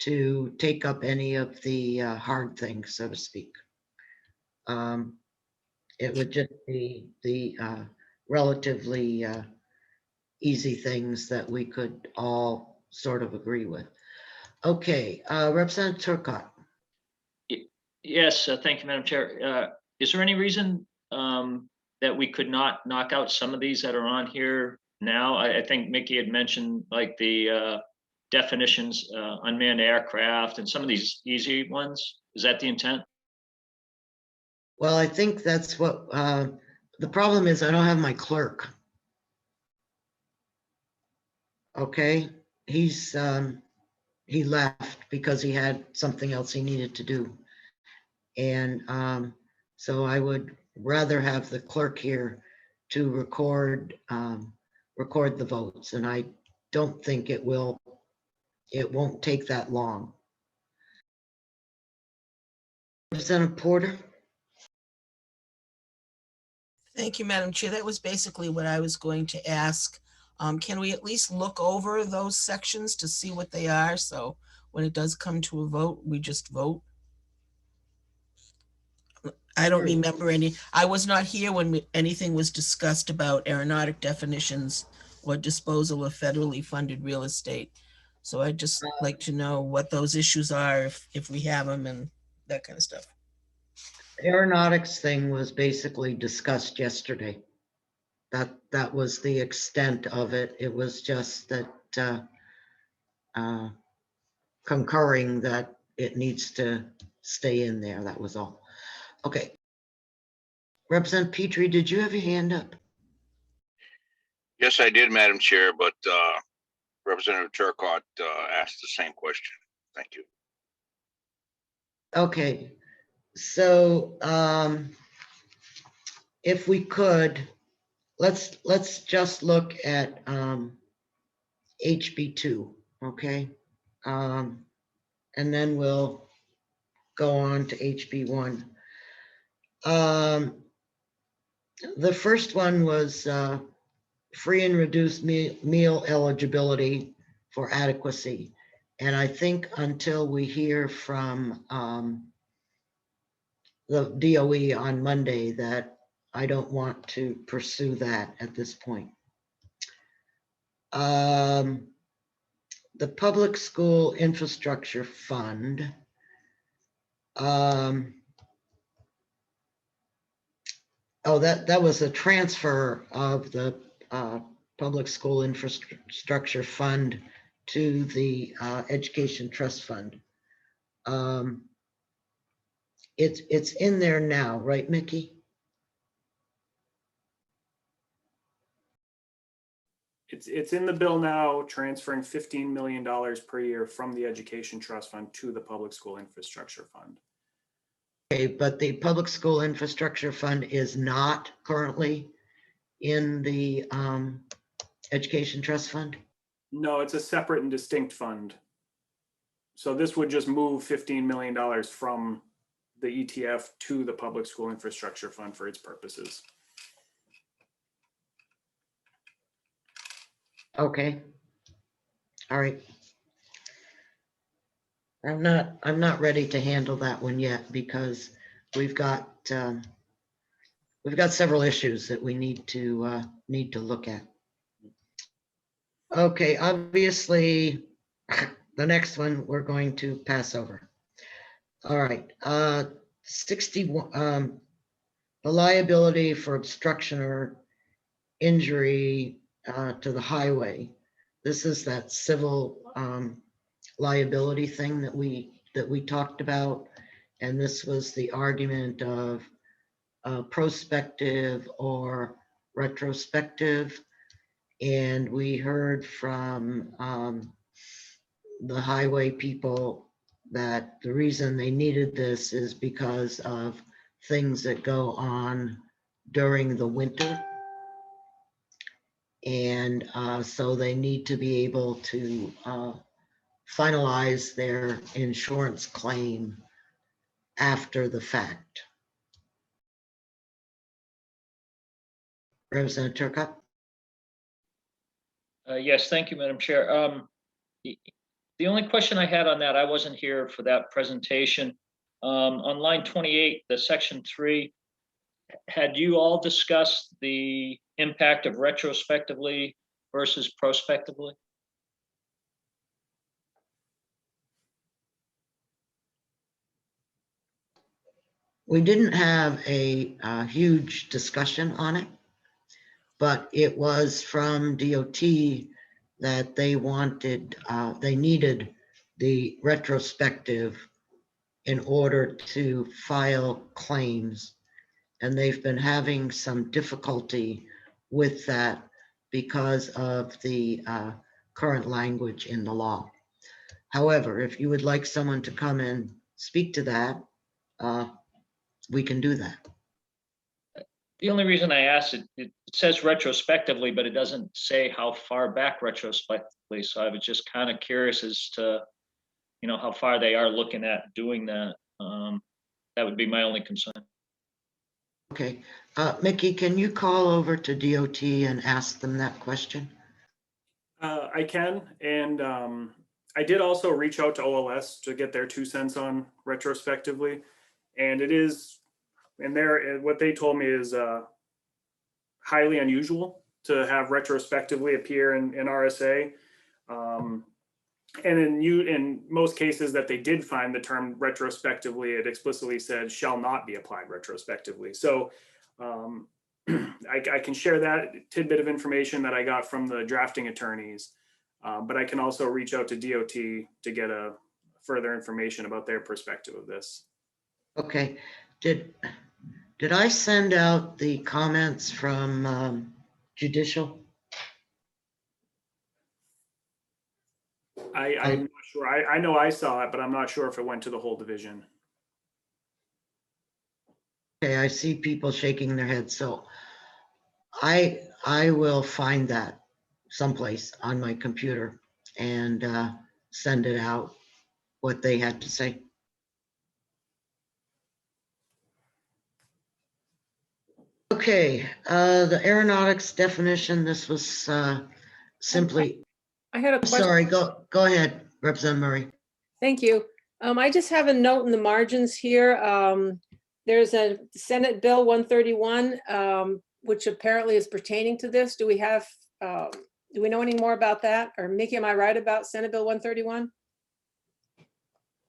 to take up any of the hard things, so to speak. It would just be the relatively easy things that we could all sort of agree with. Okay, Representative Turcott. Yes, thank you, Madam Chair. Is there any reason that we could not knock out some of these that are on here now? I think Mickey had mentioned like the definitions, unmanned aircraft, and some of these easy ones. Is that the intent? Well, I think that's what, the problem is I don't have my clerk. Okay, he left because he had something else he needed to do. And so I would rather have the clerk here to record the votes, and I don't think it won't take that long. Representative Porter? Thank you, Madam Chair. That was basically what I was going to ask. Can we at least look over those sections to see what they are? So when it does come to a vote, we just vote. I don't remember any. I was not here when anything was discussed about aeronautic definitions or disposal of federally funded real estate. So I'd just like to know what those issues are, if we have them and that kind of stuff. Aeronautics thing was basically discussed yesterday. That was the extent of it. It was just that concurring that it needs to stay in there. That was all. Okay. Representative Petrie, did you have your hand up? Yes, I did, Madam Chair, but Representative Turcott asked the same question. Thank you. Okay, so if we could, let's just look at HB2, okay? And then we'll go on to HB1. The first one was free and reduced meal eligibility for adequacy. And I think until we hear from the DOE on Monday, that I don't want to pursue that at this point. The Public School Infrastructure Fund. Oh, that was a transfer of the Public School Infrastructure Fund to the Education Trust Fund. It's in there now, right, Mickey? It's in the bill now, transferring $15 million per year from the Education Trust Fund to the Public School Infrastructure Fund. Okay, but the Public School Infrastructure Fund is not currently in the Education Trust Fund? No, it's a separate and distinct fund. So this would just move $15 million from the ETF to the Public School Infrastructure Fund for its purposes. Okay. All right. I'm not ready to handle that one yet because we've got several issues that we need to look at. Okay, obviously, the next one we're going to pass over. All right, 61, the liability for obstruction or injury to the highway. This is that civil liability thing that we talked about, and this was the argument of prospective or retrospective. And we heard from the highway people that the reason they needed this is because of things that go on during the winter. And so they need to be able to finalize their insurance claim after the fact. Representative Turcott? Yes, thank you, Madam Chair. The only question I had on that, I wasn't here for that presentation. On line 28, the section 3, had you all discussed the impact of retrospectively versus prospectively? We didn't have a huge discussion on it, but it was from DOT that they wanted, they needed the retrospective in order to file claims. And they've been having some difficulty with that because of the current language in the law. However, if you would like someone to come and speak to that, we can do that. The only reason I asked it says retrospectively, but it doesn't say how far back retrospectively. So I was just kind of curious as to, how far they are looking at doing that. That would be my only concern. Okay, Mickey, can you call over to DOT and ask them that question? I can, and I did also reach out to OLS to get their 2 cents on retrospectively, and it is, and what they told me is highly unusual to have retrospectively appear in RSA. in most cases that they did find the term retrospectively, it explicitly said shall not be applied retrospectively. So I can share that tidbit of information that I got from the drafting attorneys, but I can also reach out to DOT to get a further information about their perspective of this. Okay, did I send out the comments from judicial? I'm not sure. I know I saw it, but I'm not sure if it went to the whole division. Okay, I see people shaking their heads, so I will find that someplace on my computer and send it out, what they had to say. Okay, the aeronautics definition, this was simply, I had a question. sorry, go ahead, Representative Murray. Thank you. I just have a note in the margins here. There's a Senate Bill 131, which apparently is pertaining to this. Do we know any more about that? Or Mickey, am I right about Senate Bill 131?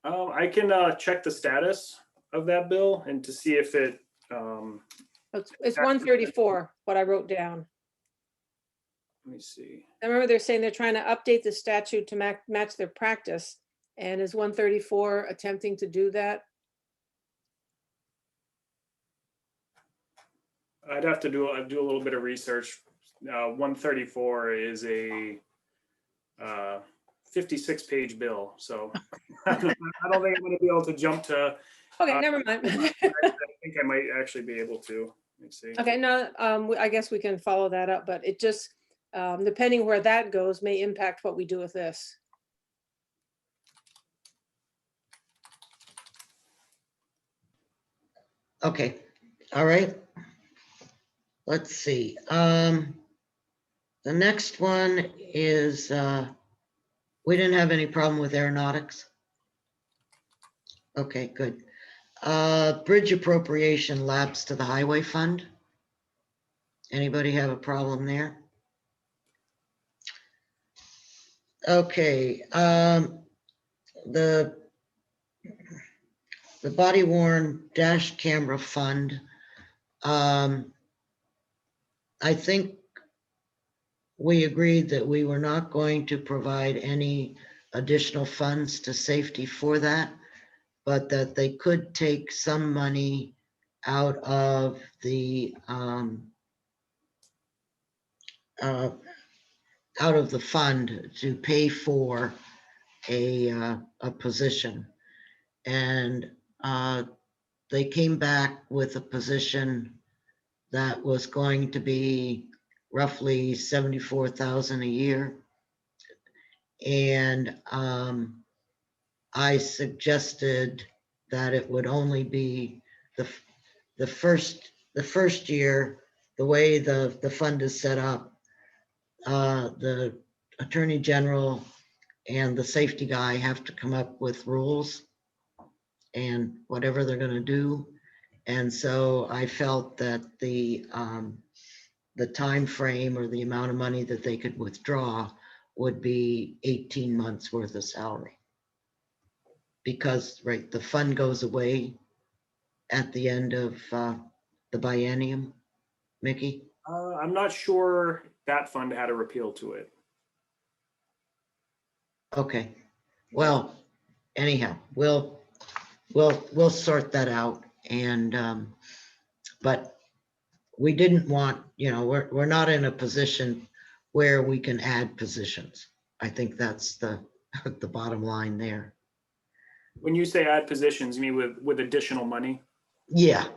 I can check the status of that bill and to see if it. It's 134, what I wrote down. Let me see. I remember they're saying they're trying to update the statute to match their practice. And is 134 attempting to do that? I'd have to do a little bit of research. 134 is a 56-page bill, so I don't think I'm going to be able to jump to. Okay, never mind. I think I might actually be able to. Let me see. Okay, no, I guess we can follow that up, but it just, depending where that goes, may impact what we do with this. Okay, all right. Let's see. The next one is, we didn't have any problem with aeronautics. Okay, good. Bridge appropriation lapse to the highway fund. Anybody have a problem there? Okay, the body worn dash camera fund. I think we agreed that we were not going to provide any additional funds to safety for that, but that they could take some money out of the fund to pay for a position. And they came back with a position that was going to be roughly 74,000 a year. And I suggested that it would only be the first year, the way the fund is set up. The Attorney General and the safety guy have to come up with rules and whatever they're going to do. And so I felt that the time frame or the amount of money that they could withdraw would be 18 months worth of salary. Because, right, the fund goes away at the end of the biennium. Mickey? I'm not sure that fund had a repeal to it. Okay. Well, anyhow, we'll sort that out. And but we didn't want, we're not in a position where we can add positions. I think that's the bottom line there. When you say add positions, you mean with additional money? Yeah.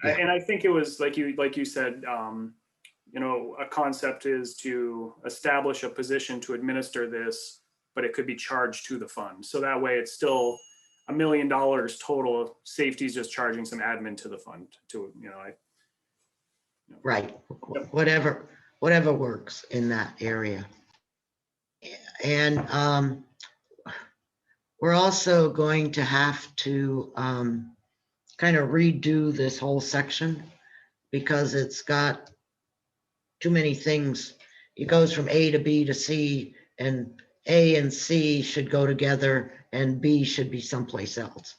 And I think it was like you said, a concept is to establish a position to administer this, but it could be charged to the fund. So that way it's still $1 million total. Safety's just charging some admin to the fund Right. Whatever works in that area. And we're also going to have to kind of redo this whole section because it's got too many things. It goes from A to B to C, and A and C should go together and B should be someplace else.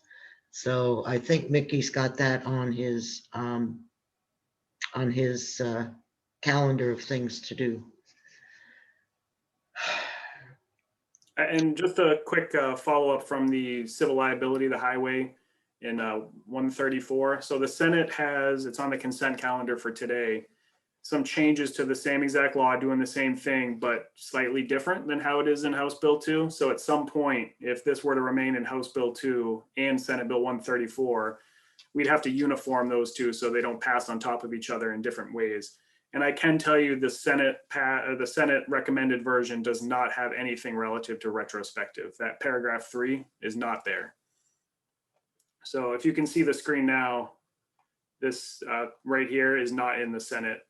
So I think Mickey's got that on his calendar of things to do. And just a quick follow-up from the civil liability, the highway in 134. So the Senate has, it's on the consent calendar for today, some changes to the same exact law doing the same thing, but slightly different than how it is in House Bill 2. So at some point, if this were to remain in House Bill 2 and Senate Bill 134, we'd have to uniform those two so they don't pass on top of each other in different ways. And I can tell you the Senate recommended version does not have anything relative to retrospective. That paragraph 3 is not there. So if you can see the screen now, this right here is not in the Senate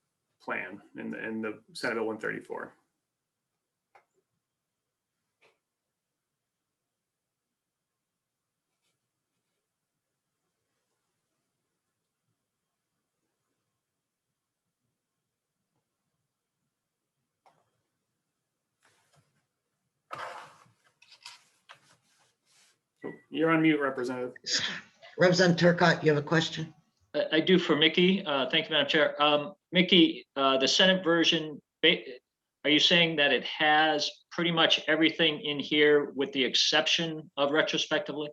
plan in the Senate Bill 134. You're on mute, Representative. Representative Turcott, you have a question? I do for Mickey. Thank you, Madam Chair. Mickey, the Senate version, are you saying that it has pretty much everything in here with the exception of retrospectively?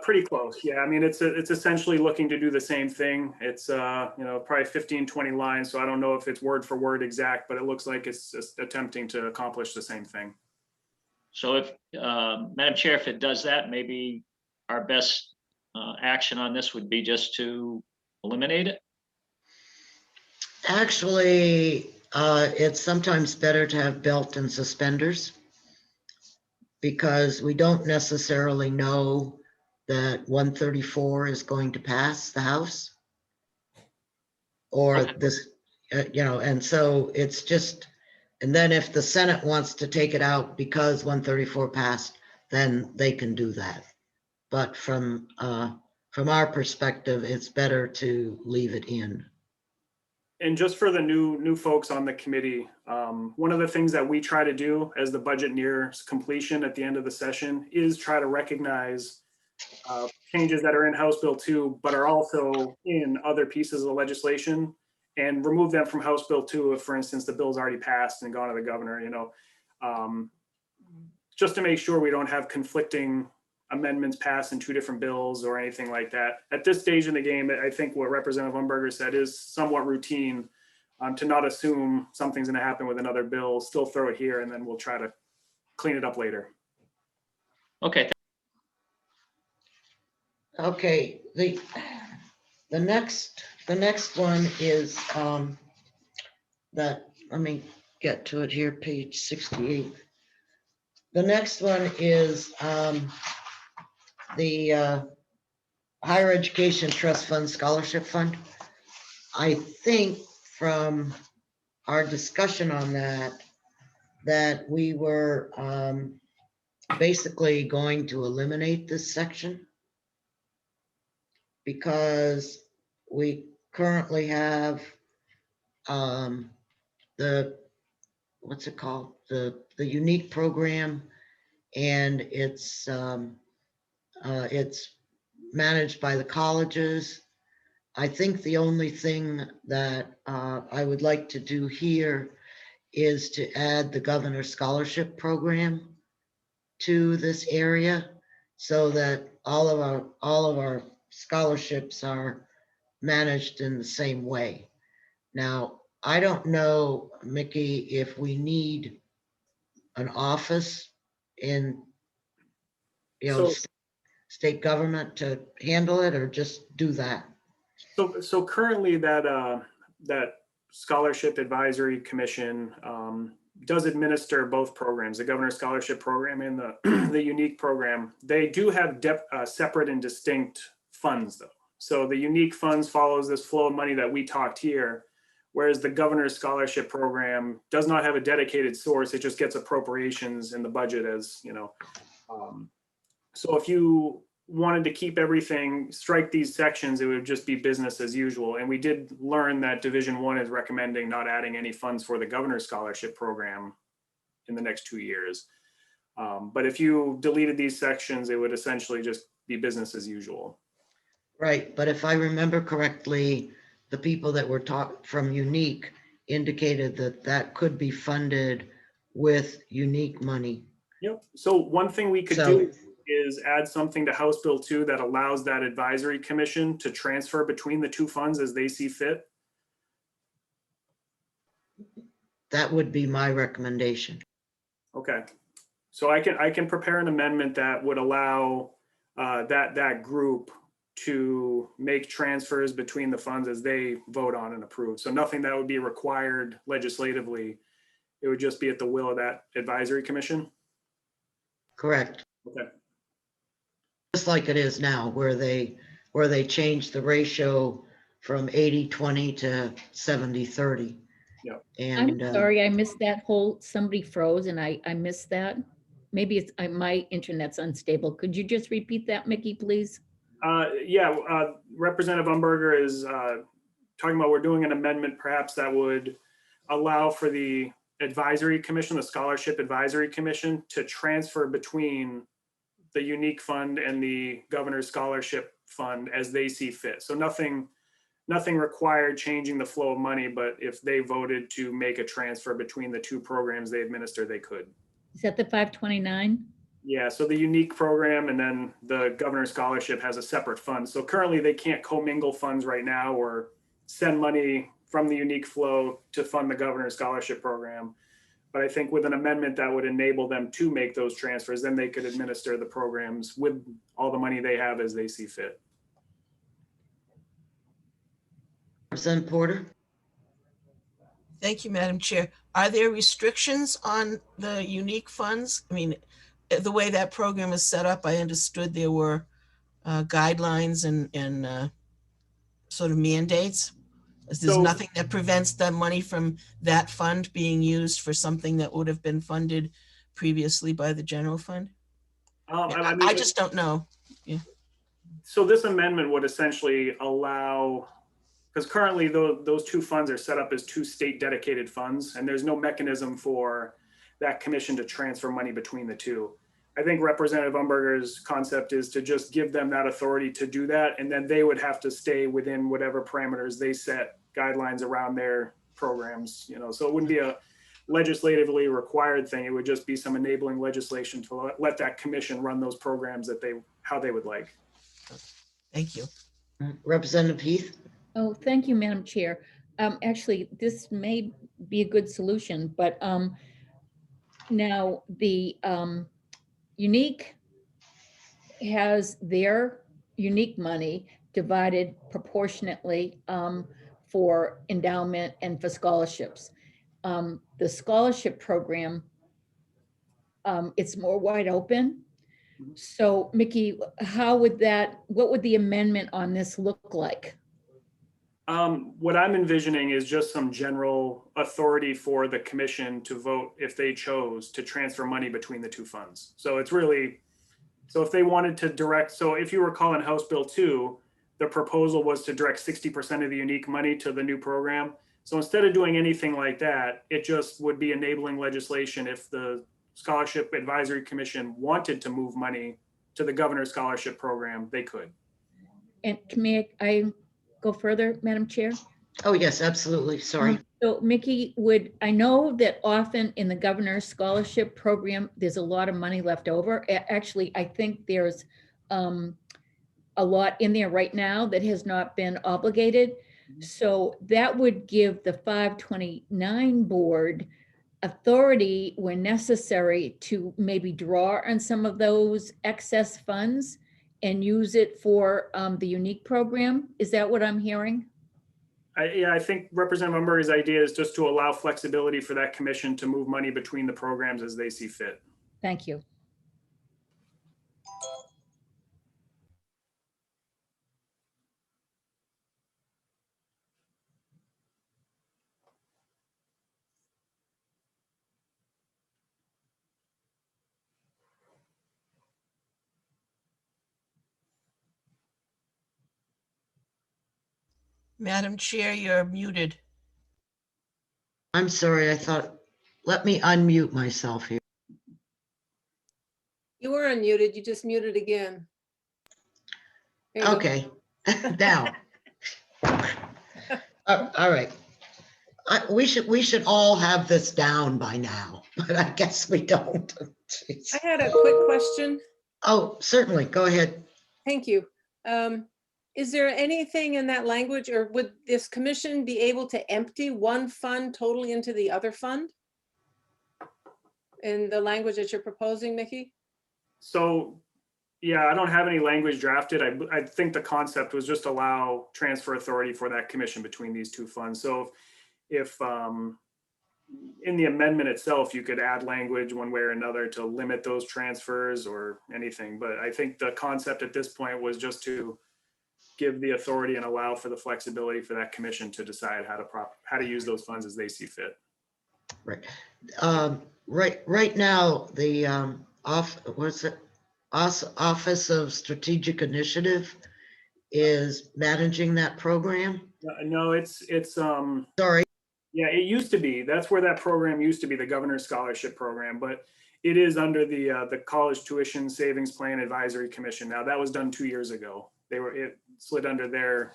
Pretty close. Yeah, I mean, it's essentially looking to do the same thing. It's probably 15, 20 lines. So I don't know if it's word for word exact, but it looks like it's just attempting to accomplish the same thing. So if, Madam Chair, if it does that, maybe our best action on this would be just to eliminate it? Actually, it's sometimes better to have belt and suspenders because we don't necessarily know that 134 is going to pass the House or Okay. this, and so it's just, and then if the Senate wants to take it out because 134 passed, then they can do that. But from our perspective, it's better to leave it in. And just for the new folks on the committee, one of the things that we try to do as the budget nears completion at the end of the session is try to recognize changes that are in House Bill 2, but are also in other pieces of legislation, and remove them from House Bill 2 if, for instance, the bill's already passed and gone to the governor, just to make sure we don't have conflicting amendments passed in two different bills or anything like that. At this stage in the game, I think what Representative Umberger said is somewhat routine, to not assume something's going to happen with another bill, still throw it here, and then we'll try to clean it up later. Okay. Okay, the next one is that, let me get to it here, page 68. The next one is the Higher Education Trust Fund Scholarship Fund. I think from our discussion on that we were basically going to eliminate this section because we currently have the, what's it called? The unique program, and it's managed by the colleges. I think the only thing that I would like to do here is to add the Governor's Scholarship Program to this area so that all of our scholarships are managed in the same way. Now, I don't know, Mickey, if we need an office in, So- state government to handle it, or just do that. So currently that Scholarship Advisory Commission does administer both programs, the Governor's Scholarship Program and the Unique Program. They do have separate and distinct funds though. So the Unique funds follows this flow of money that we talked here, whereas the Governor's Scholarship Program does not have a dedicated source. It just gets appropriations in the budget as, so if you wanted to keep everything, strike these sections, it would just be business as usual. And we did learn that Division 1 is recommending not adding any funds for the Governor's Scholarship Program in the next 2 years. But if you deleted these sections, it would essentially just be business as usual. Right, but if I remember correctly, the people that were taught from Unique indicated that that could be funded with Unique money. Yep. So one thing we could So- do is add something to House Bill 2 that allows that advisory commission to transfer between the two funds as they see fit. That would be my recommendation. Okay. So I can prepare an amendment that would allow that group to make transfers between the funds as they vote on and approve. So nothing that would be required legislatively. It would just be at the will of that advisory commission. Correct. Okay. Just like it is now, where they changed the ratio from 80-20 to 70-30. Yeah. I'm And sorry, I missed that whole, somebody froze and I missed that. Maybe it's, my internet's unstable. Could you just repeat that, Mickey, please? Representative Umberger is talking about we're doing an amendment perhaps that would allow for the advisory commission, the scholarship advisory commission, to transfer between the Unique Fund and the Governor's Scholarship Fund as they see fit. So nothing required changing the flow of money, but if they voted to make a transfer between the two programs they administer, they could. Is that the 529? Yeah, so the Unique program and then the Governor's Scholarship has a separate fund. So currently they can't commingle funds right now or send money from the Unique flow to fund the Governor's Scholarship program. But I think with an amendment that would enable them to make those transfers, then they could administer the programs with all the money they have as they see fit. Representative Porter? Thank you, Madam Chair. Are there restrictions on the Unique funds? I mean, the way that program is set up, I understood there were guidelines and sort of mandates. There's So- nothing that prevents the money from that fund being used for something that would have been funded previously by the general fund? I mean, I just don't know. so this amendment would essentially allow, because currently those two funds are set up as two state dedicated funds, and there's no mechanism for that commission to transfer money between the two. I think Representative Umberger's concept is to just give them that authority to do that, and then they would have to stay within whatever parameters they set guidelines around their programs, so it wouldn't be a legislatively required thing. It would just be some enabling legislation to let that commission run those programs how they would like. Thank you. Representative Heath? Oh, thank you, Madam Chair. Actually, this may be a good solution, but now the Unique has their Unique money divided proportionately for endowment and for scholarships. The scholarship program, it's more wide open. So Mickey, what would the amendment on this look like? What I'm envisioning is just some general authority for the commission to vote if they chose to transfer money between the two funds. So it's really, so if they wanted to direct, so if you recall in House Bill 2, the proposal was to direct 60% of the Unique money to the new program. So instead of doing anything like that, it just would be enabling legislation if the Scholarship Advisory Commission wanted to move money to the Governor's Scholarship Program, they could. And may I go further, Madam Chair? Oh, yes, absolutely. Sorry. So Mickey, I know that often in the Governor's Scholarship Program, there's a lot of money left over. Actually, I think there's a lot in there right now that has not been obligated. So that would give the 529 board authority when necessary to maybe draw on some of those excess funds and use it for the Unique program. Is that what I'm hearing? I think Representative Umberger's idea is just to allow flexibility for that commission to move money between the programs as they see fit. Thank you. Madam Chair, you're muted. I'm sorry, let me unmute myself here. unmuted. You just muted again. There you go. Okay, now. All right. We should all have this down by now, but I guess we don't. Jeez. I had a quick question. Oh, certainly. Go ahead. Thank you. Is there anything in that language, or would this commission be able to empty one fund totally into the other fund? In the language that you're proposing, Mickey? So, yeah, I don't have any language drafted. I think the concept was just allow transfer authority for that commission between these two funds. So if in the amendment itself, you could add language one way or another to limit those transfers or anything. But I think the concept at this point was just to give the authority and allow for the flexibility for that commission to decide how to use those funds as they see fit. Right. Right now, the Office of Strategic Initiative is managing that program. No, it's Sorry. yeah, it used to be. That's where that program used to be, the Governor's Scholarship Program, but it is under the College Tuition Savings Plan Advisory Commission. Now, that was done 2 years ago. It slid under their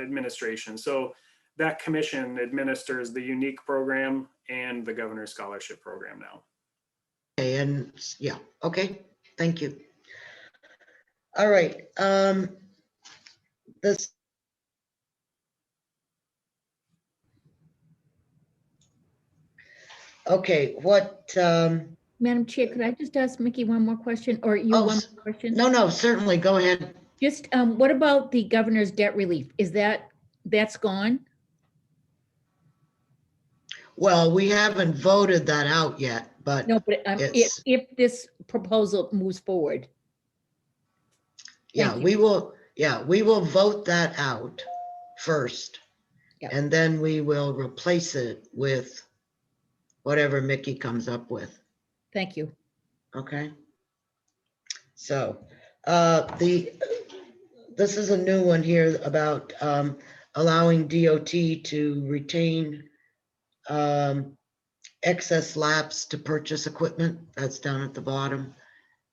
administration. So that commission administers the unique program and the Governor's Scholarship Program now. Okay, and yeah, okay, thank you. All right, this. Okay, what? Madam Chair, could I just ask Mickey one more question, or you Oh, one more question? No, certainly, go ahead. Just, what about the governor's debt relief? Is that's gone? Well, we haven't voted that out yet, but No, but if this proposal moves forward. yeah, we will vote that out first. Yeah. And then we will replace it with whatever Mickey comes up with. Thank you. Okay. So this is a new one here about allowing DOT to retain excess laps to purchase equipment. That's down at the bottom.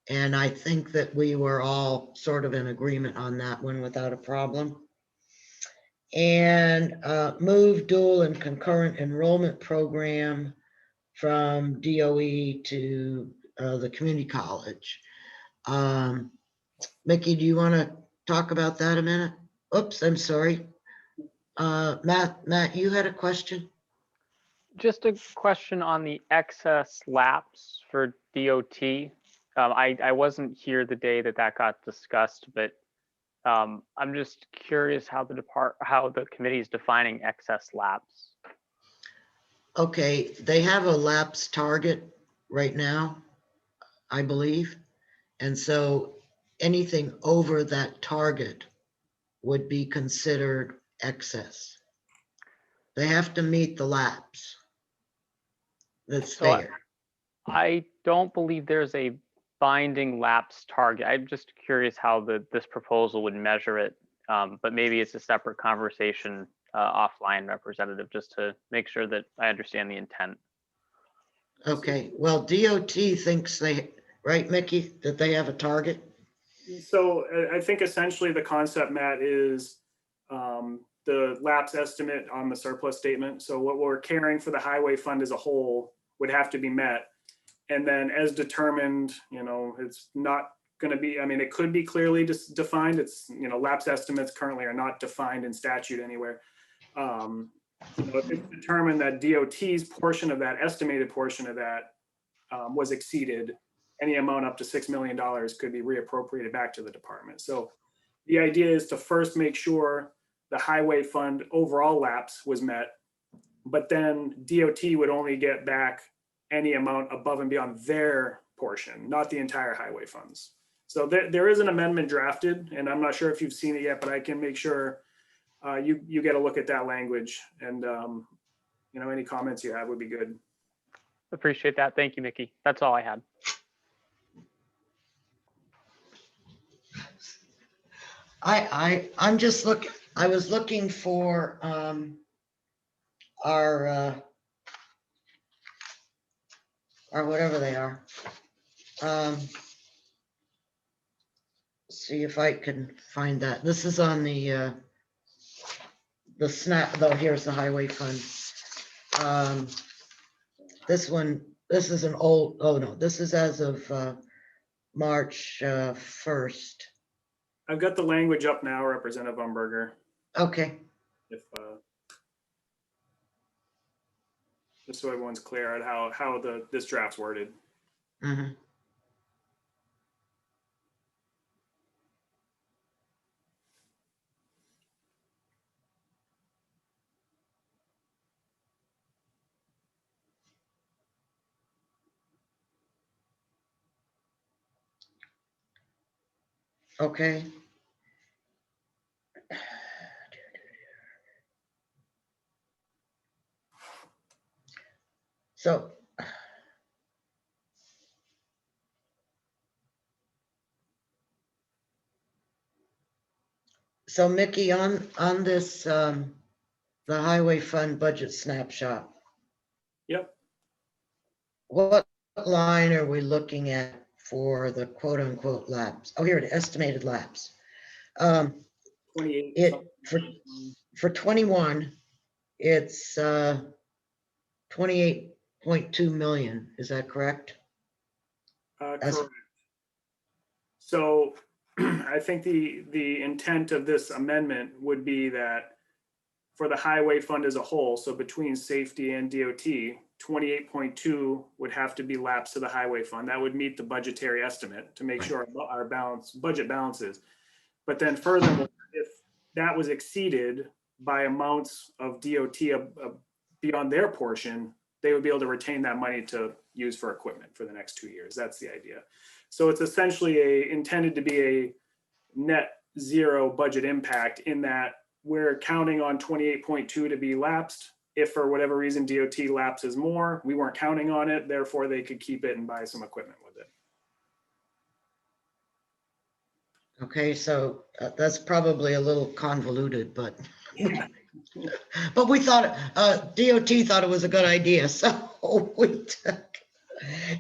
And I think that we were all sort of in agreement on that one without a problem. And move dual and concurrent enrollment program from DOE to the community college. Mickey, do you want to talk about that a minute? Oops, I'm sorry. Matt, you had a question? Just a question on the excess laps for DOT. I wasn't here the day that got discussed, but I'm just curious how the committee is defining excess laps. Okay, they have a lapse target right now, I believe. And so anything over that target would be considered excess. They have to meet the lapse that's there. I don't believe there's a binding lapse target. I'm just curious how this proposal would measure it, but maybe it's a separate conversation offline, Representative, just to make sure that I understand the intent. Okay, well, DOT thinks right, Mickey, that they have a target? So I think essentially the concept, Matt, is the lapse estimate on the surplus statement. So what we're carrying for the highway fund as a whole would have to be met. And then as determined, it's not going to be, it could be clearly defined. It's, lapse estimates currently are not defined in statute anywhere. If it's determined that DOT's portion of that, estimated portion of that was exceeded, any amount up to $6 million could be reappropriated back to the department. So the idea is to first make sure the highway fund overall lapse was met, but then DOT would only get back any amount above and beyond their portion, not the entire highway funds. So there is an amendment drafted, and I'm not sure if you've seen it yet, but I can make sure you get a look at that language, and any comments you have would be good. Appreciate that. Thank you, Mickey. That's all I had. I'm just looking, I was looking for our or whatever they are. See if I can find that. This is on the SNAP, though, here's the highway fund. This one, this is an old, oh no, this is as of March 1st. I've got the language up now, Representative Umberger. Okay, If just so everyone's clear on how this draft's worded. mhm. Okay. So Mickey, on this, the highway fund budget snapshot, Yep. what line are we looking at for the quote unquote lapse? Oh, here it is, estimated lapse. 28. It for 21, it's 28.2 million. Is that correct? Correct. So I think the intent of this amendment would be that for the highway fund as a whole, so between safety and DOT, 28.2 would have to be lapsed to the highway fund. That would meet the budgetary estimate to make sure our budget balances. But then furthermore, if that was exceeded by amounts of DOT beyond their portion, they would be able to retain that money to use for equipment for the next 2 years. That's the idea. So it's essentially intended to be a net zero budget impact in that we're counting on 28.2 to be lapsed. If for whatever reason DOT lapses more, we weren't counting on it, therefore they could keep it and buy some equipment with it. Okay, so that's probably a little convoluted, but but we thought DOT thought it was a good idea, so we took.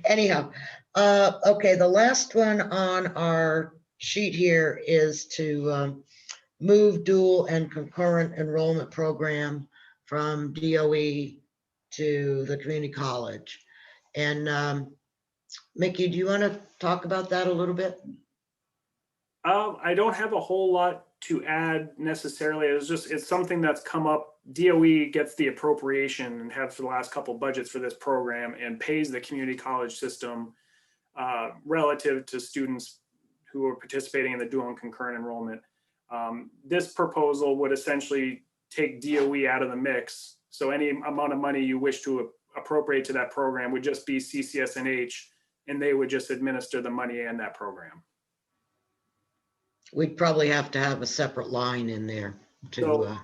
Anyhow, okay, the last one on our sheet here is to move dual and concurrent enrollment program from DOE to the community college. And Mickey, do you want to talk about that a little bit? I don't have a whole lot to add necessarily. It's something that's come up. DOE gets the appropriation and have for the last couple budgets for this program and pays the community college system relative to students who are participating in the dual and concurrent enrollment. This proposal would essentially take DOE out of the mix. So any amount of money you wish to appropriate to that program would just be CCS&H, and they would just administer the money in that program. We'd probably have to have a separate line in there to.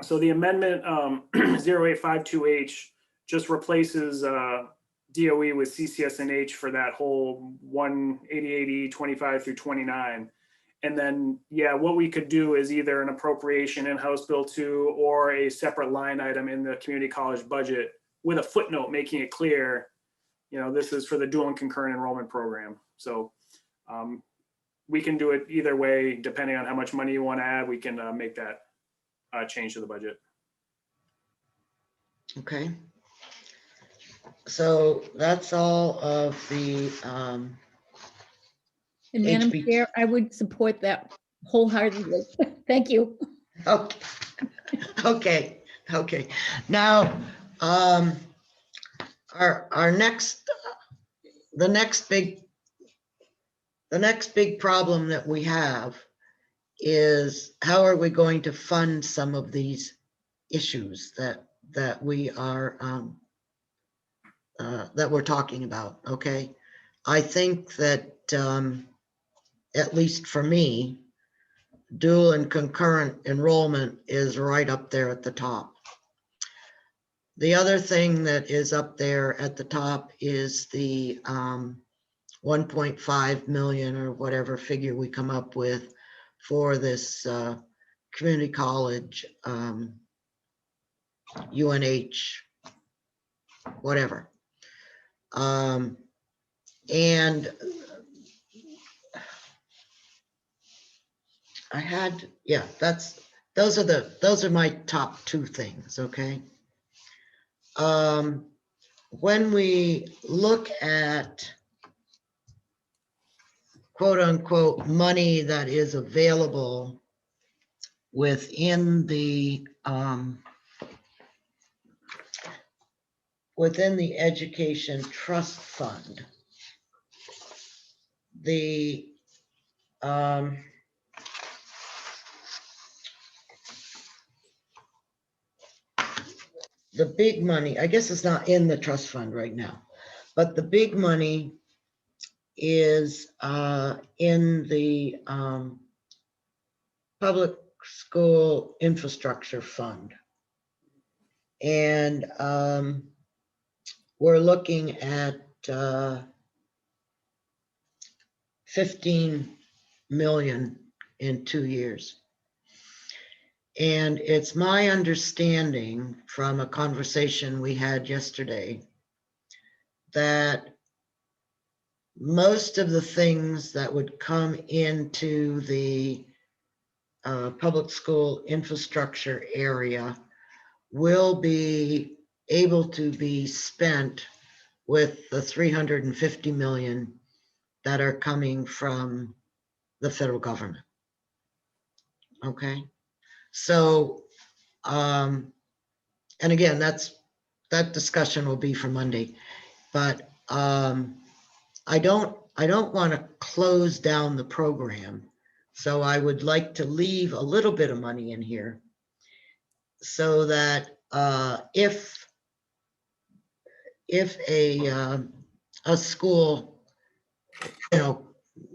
So the amendment 0852H just replaces DOE with CCS&H for that whole 188E 25 through 29. And then, yeah, what we could do is either an appropriation in House Bill 2 or a separate line item in the community college budget with a footnote making it clear, you know, this is for the dual and concurrent enrollment program. So we can do it either way, depending on how much money you want to add. We can make that change to the budget. Okay. So that's all of the And Madam HB. Chair, I would support that wholeheartedly. Thank you. Okay. Okay. Now, our next big problem that we have is how are we going to fund some of these issues that we are that we're talking about. Okay, I think that at least for me, dual and concurrent enrollment is right up there at the top. The other thing that is up there at the top is the 1.5 million or whatever figure we come up with for this community college, UNH, whatever. And I had, yeah, those are my top two things, okay? When we look at quote unquote money that is available within the education trust fund, the big money, I guess it's not in the trust fund right now, but the big money is in the public school infrastructure fund. And we're looking at 15 million in 2 years. And it's my understanding from a conversation we had yesterday that most of the things that would come into the public school infrastructure area will be able to be spent with the 350 million that are coming from the federal government. Okay, so and again, that discussion will be for Monday, but I don't want to close down the program, so I would like to leave a little bit of money in here so that if a school,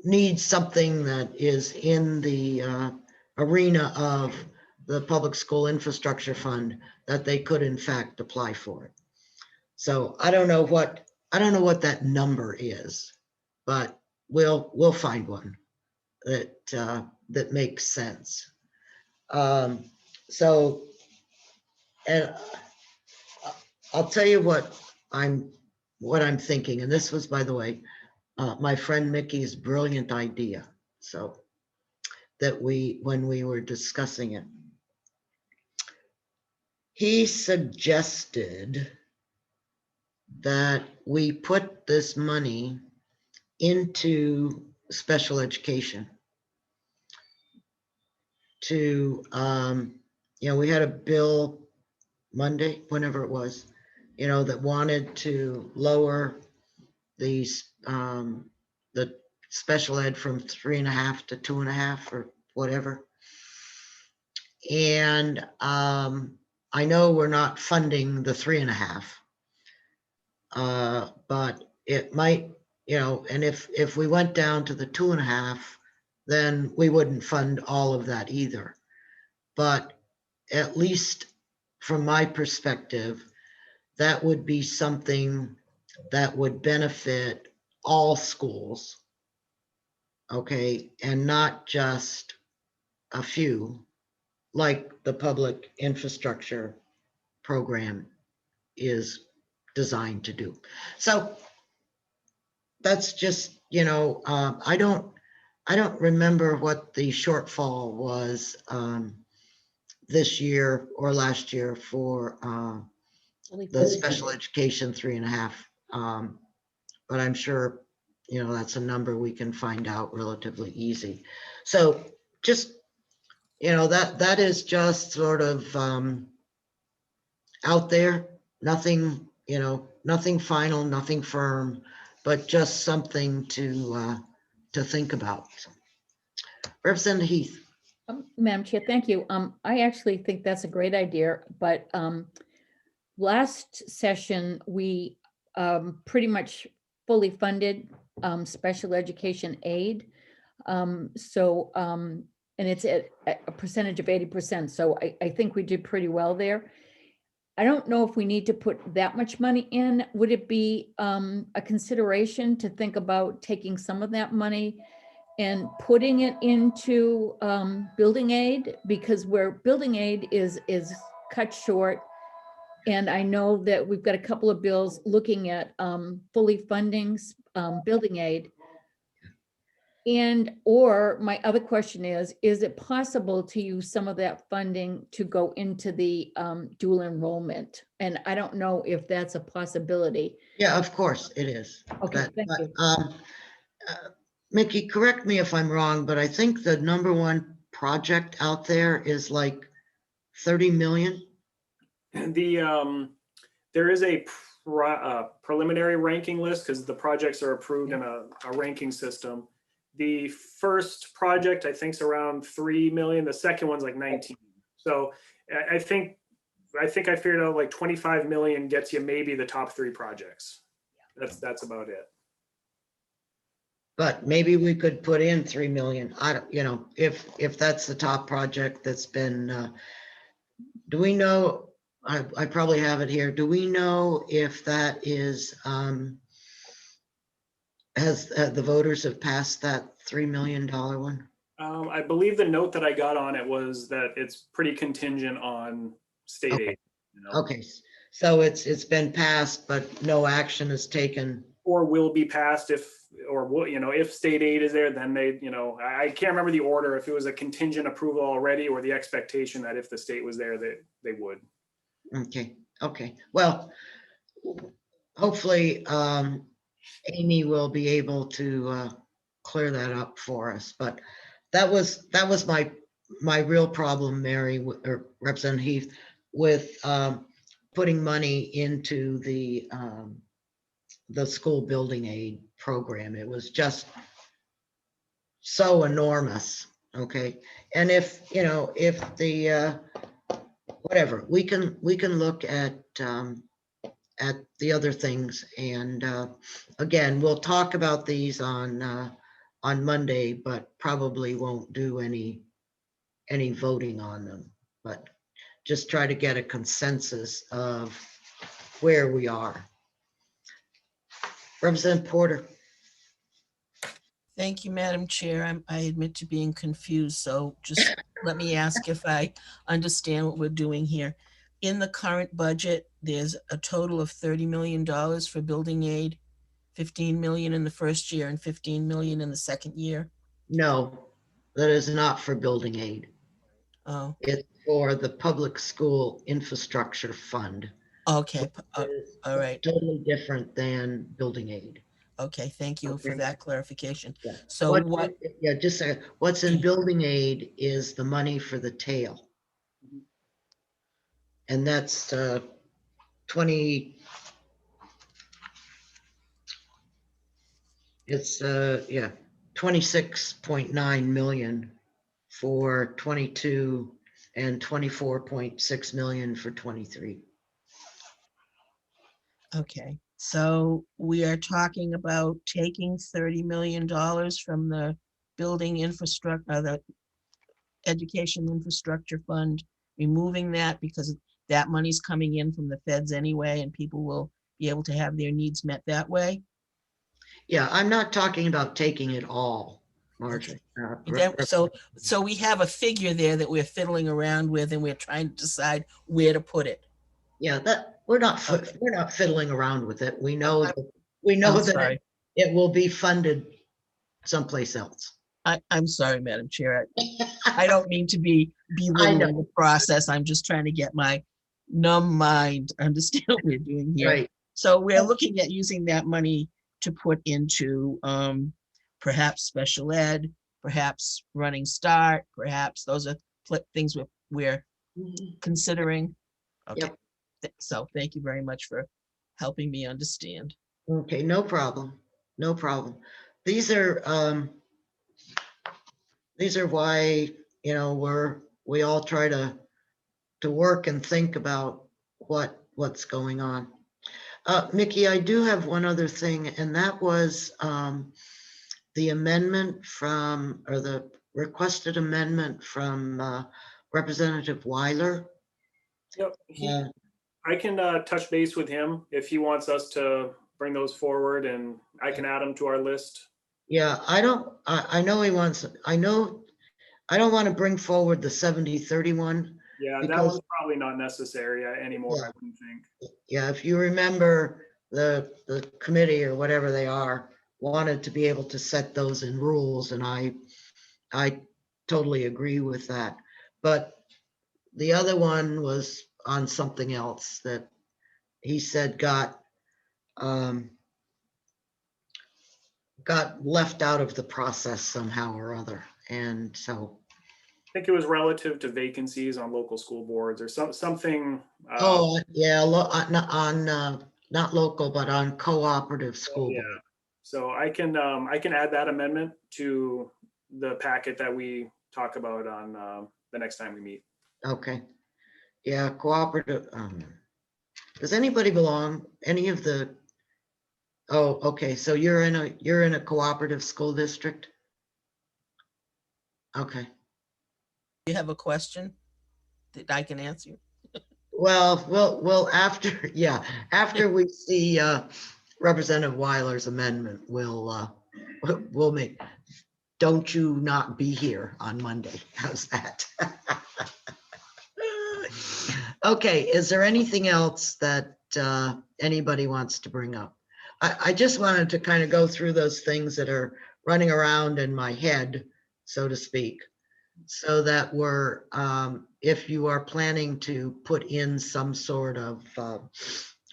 needs something that is in the arena of the public school infrastructure fund, that they could in fact apply for it. So I don't know what that number is, but we'll find one that makes sense. So, and I'll tell you what I'm thinking, and this was, by the way, my friend Mickey's brilliant idea. So that when we were discussing it, he suggested that we put this money into special education to, we had a bill Monday, whenever it was, that wanted to lower the special ed from 3.5 to 2.5 or whatever. And I know we're not funding the 3.5, but it might, and if we went down to the 2.5, then we wouldn't fund all of that either. But at least from my perspective, that would be something that would benefit all schools, okay, and not just a few, like the public infrastructure program is designed to do. So that's just, I don't remember what the shortfall was this year or last year for the special education 3.5. But I'm sure, that's a number we can find out relatively easy. So just, that is just sort of out there, nothing, nothing final, nothing firm, but just something to think about. Representative Heath. Madam Chair, thank you. I actually think that's a great idea, but last session, we pretty much fully funded special education aid. And it's at a percentage of 80%. So I think we did pretty well there. I don't know if we need to put that much money in. Would it be a consideration to think about taking some of that money and putting it into building aid? Because where building aid is cut short, And I know that we've got a couple of bills looking at fully funding building aid. And, or my other question is it possible to use some of that funding to go into the dual enrollment? And I don't know if that's a possibility. Yeah, of course it is. Okay, thank you. Mickey, correct me if I'm wrong, but I think the #1 project out there is like 30 million. There is a preliminary ranking list because the projects are approved in a ranking system. The first project, I think, is around 3 million. The second one's like 19. So I think I figured out like 25 million gets you maybe the top 3 projects. That's about it. But maybe we could put in 3 million. I don't, if that's the top project that's been, do we know, I probably have it here. Do we know if that is, has the voters have passed that $3 million one? I believe the note that I got on it was that it's pretty contingent on state aid. Okay, so it's been passed, but no action is taken. Or will be passed if state aid is there, then they, I can't remember the order, if it was a contingent approval already or the expectation that if the state was there, they would. Okay. Well, hopefully Amy will be able to clear that up for us. But that was my real problem, Mary, or Representative Heath, with putting money into the school building aid program. It was just so enormous. Okay. And if the whatever, we can look at the other things. And again, we'll talk about these on Monday, but probably won't do any voting on them, but just try to get a consensus of where we are. Representative Porter. Thank you, Madam Chair. I admit to being confused, so just let me ask if I understand what we're doing here. In the current budget, there's a total of $30 million for building aid, 15 million in the first year and 15 million in the second year. No, that is not for building aid. Oh, It's for the public school infrastructure fund. okay. All right. Totally different than building aid. Okay, thank you for Okay. that clarification. Yeah. So what? Yeah, just say what's in building aid is the money for the tail. And that's 20. It's 26.9 million for 22 and 24.6 million for 23. Okay, so we are talking about taking $30 million from the building infrastructure, the education infrastructure fund, removing that because that money's coming in from the feds anyway, and people will be able to have their needs met that way. Yeah, I'm not talking about taking it all, Margie. So we have a figure there that we're fiddling around with, and we're trying to decide where to put it. Yeah, that we're not fiddling around with it. We know that it will be funded someplace else. I'm sorry, Madam Chair. I don't mean to be belittling the process. I'm just trying to get my numb mind to understand what we're doing here. Right. So we're looking at using that money to put into perhaps special ed, perhaps Running Start, perhaps those are things we're considering. Okay. Yep. So thank you very much for helping me understand. Okay, no problem. No problem. These are why, we all try to work and think about what's going on. Mickey, I do have one other thing, and that was the amendment or the requested amendment from Representative Weiler. Yep. I can touch base with him if he wants us to bring those forward, and I can add them to our list. Yeah, I know he wants, I don't want to bring forward the 70-30 one. Yeah, that Because- one's probably not necessary anymore, Yeah. I wouldn't think. Yeah, if you remember, the committee or whatever they are wanted to be able to set those in rules, and I totally agree with that. But the other one was on something else that he said got left out of the process somehow or other. And so, I think it was relative to vacancies on local school boards or something. oh, yeah, not local, but on cooperative school Yeah. board. So I can add that amendment to the packet that we talk about on the next time we meet. Okay. Yeah, cooperative. Does anybody belong, any of the, oh, okay, so you're in a cooperative school district? Okay. You have a question that I can answer? Well, after, yeah, after we see Representative Weiler's amendment, we'll make, don't you not be here on Monday. How's that? Okay, is there anything else that anybody wants to bring up? I just wanted to kind of go through those things that are running around in my head, so to speak, so that we're, if you are planning to put in some sort of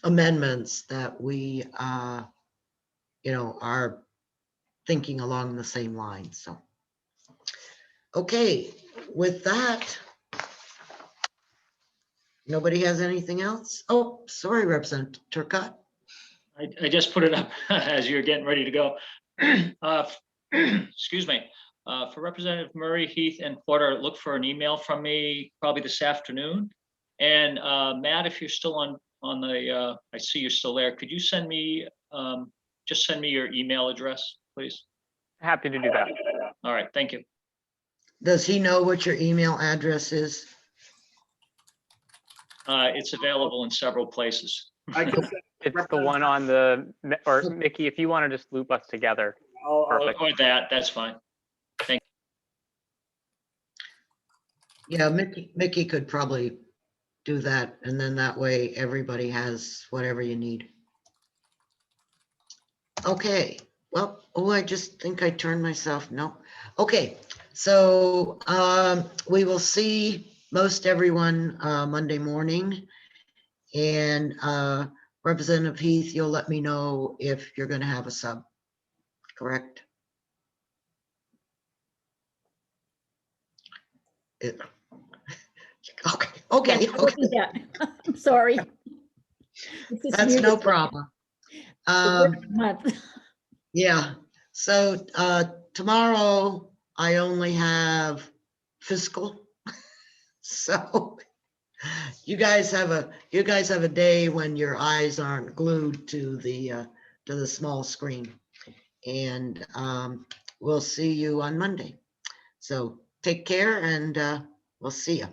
amendments, that we, are thinking along the same lines. So, okay, with that, nobody has anything else? Oh, sorry, Representative Turcott. I just put it up as you're getting ready to go. Excuse me. For Representative Murray, Heath, and Porter, look for an email from me probably this afternoon. And Matt, if you're still on the, I see you're still there. Could you send me, just send me your email address, please? Happy to do that. All right, thank you. Does he know what your email address is? It's available in several places. I can send- It's the one on the, or Mickey, if you want to just loop us together. I'll- Perfect. Or that's fine. Yeah, Mickey could probably do that, and then that way everybody has whatever you need. Okay, well, oh, I just think I turned myself, no. Okay, so we will see most everyone Monday morning. And Representative Heath, you'll let me know if you're gonna have a sub, correct? Okay, Yes, I'll do that. I'm sorry. It's just that's no music. problem. The work of the month. Yeah, so tomorrow I only have fiscal. So you guys have a day when your eyes aren't glued to the small screen. And we'll see you on Monday. So take care, and we'll see you.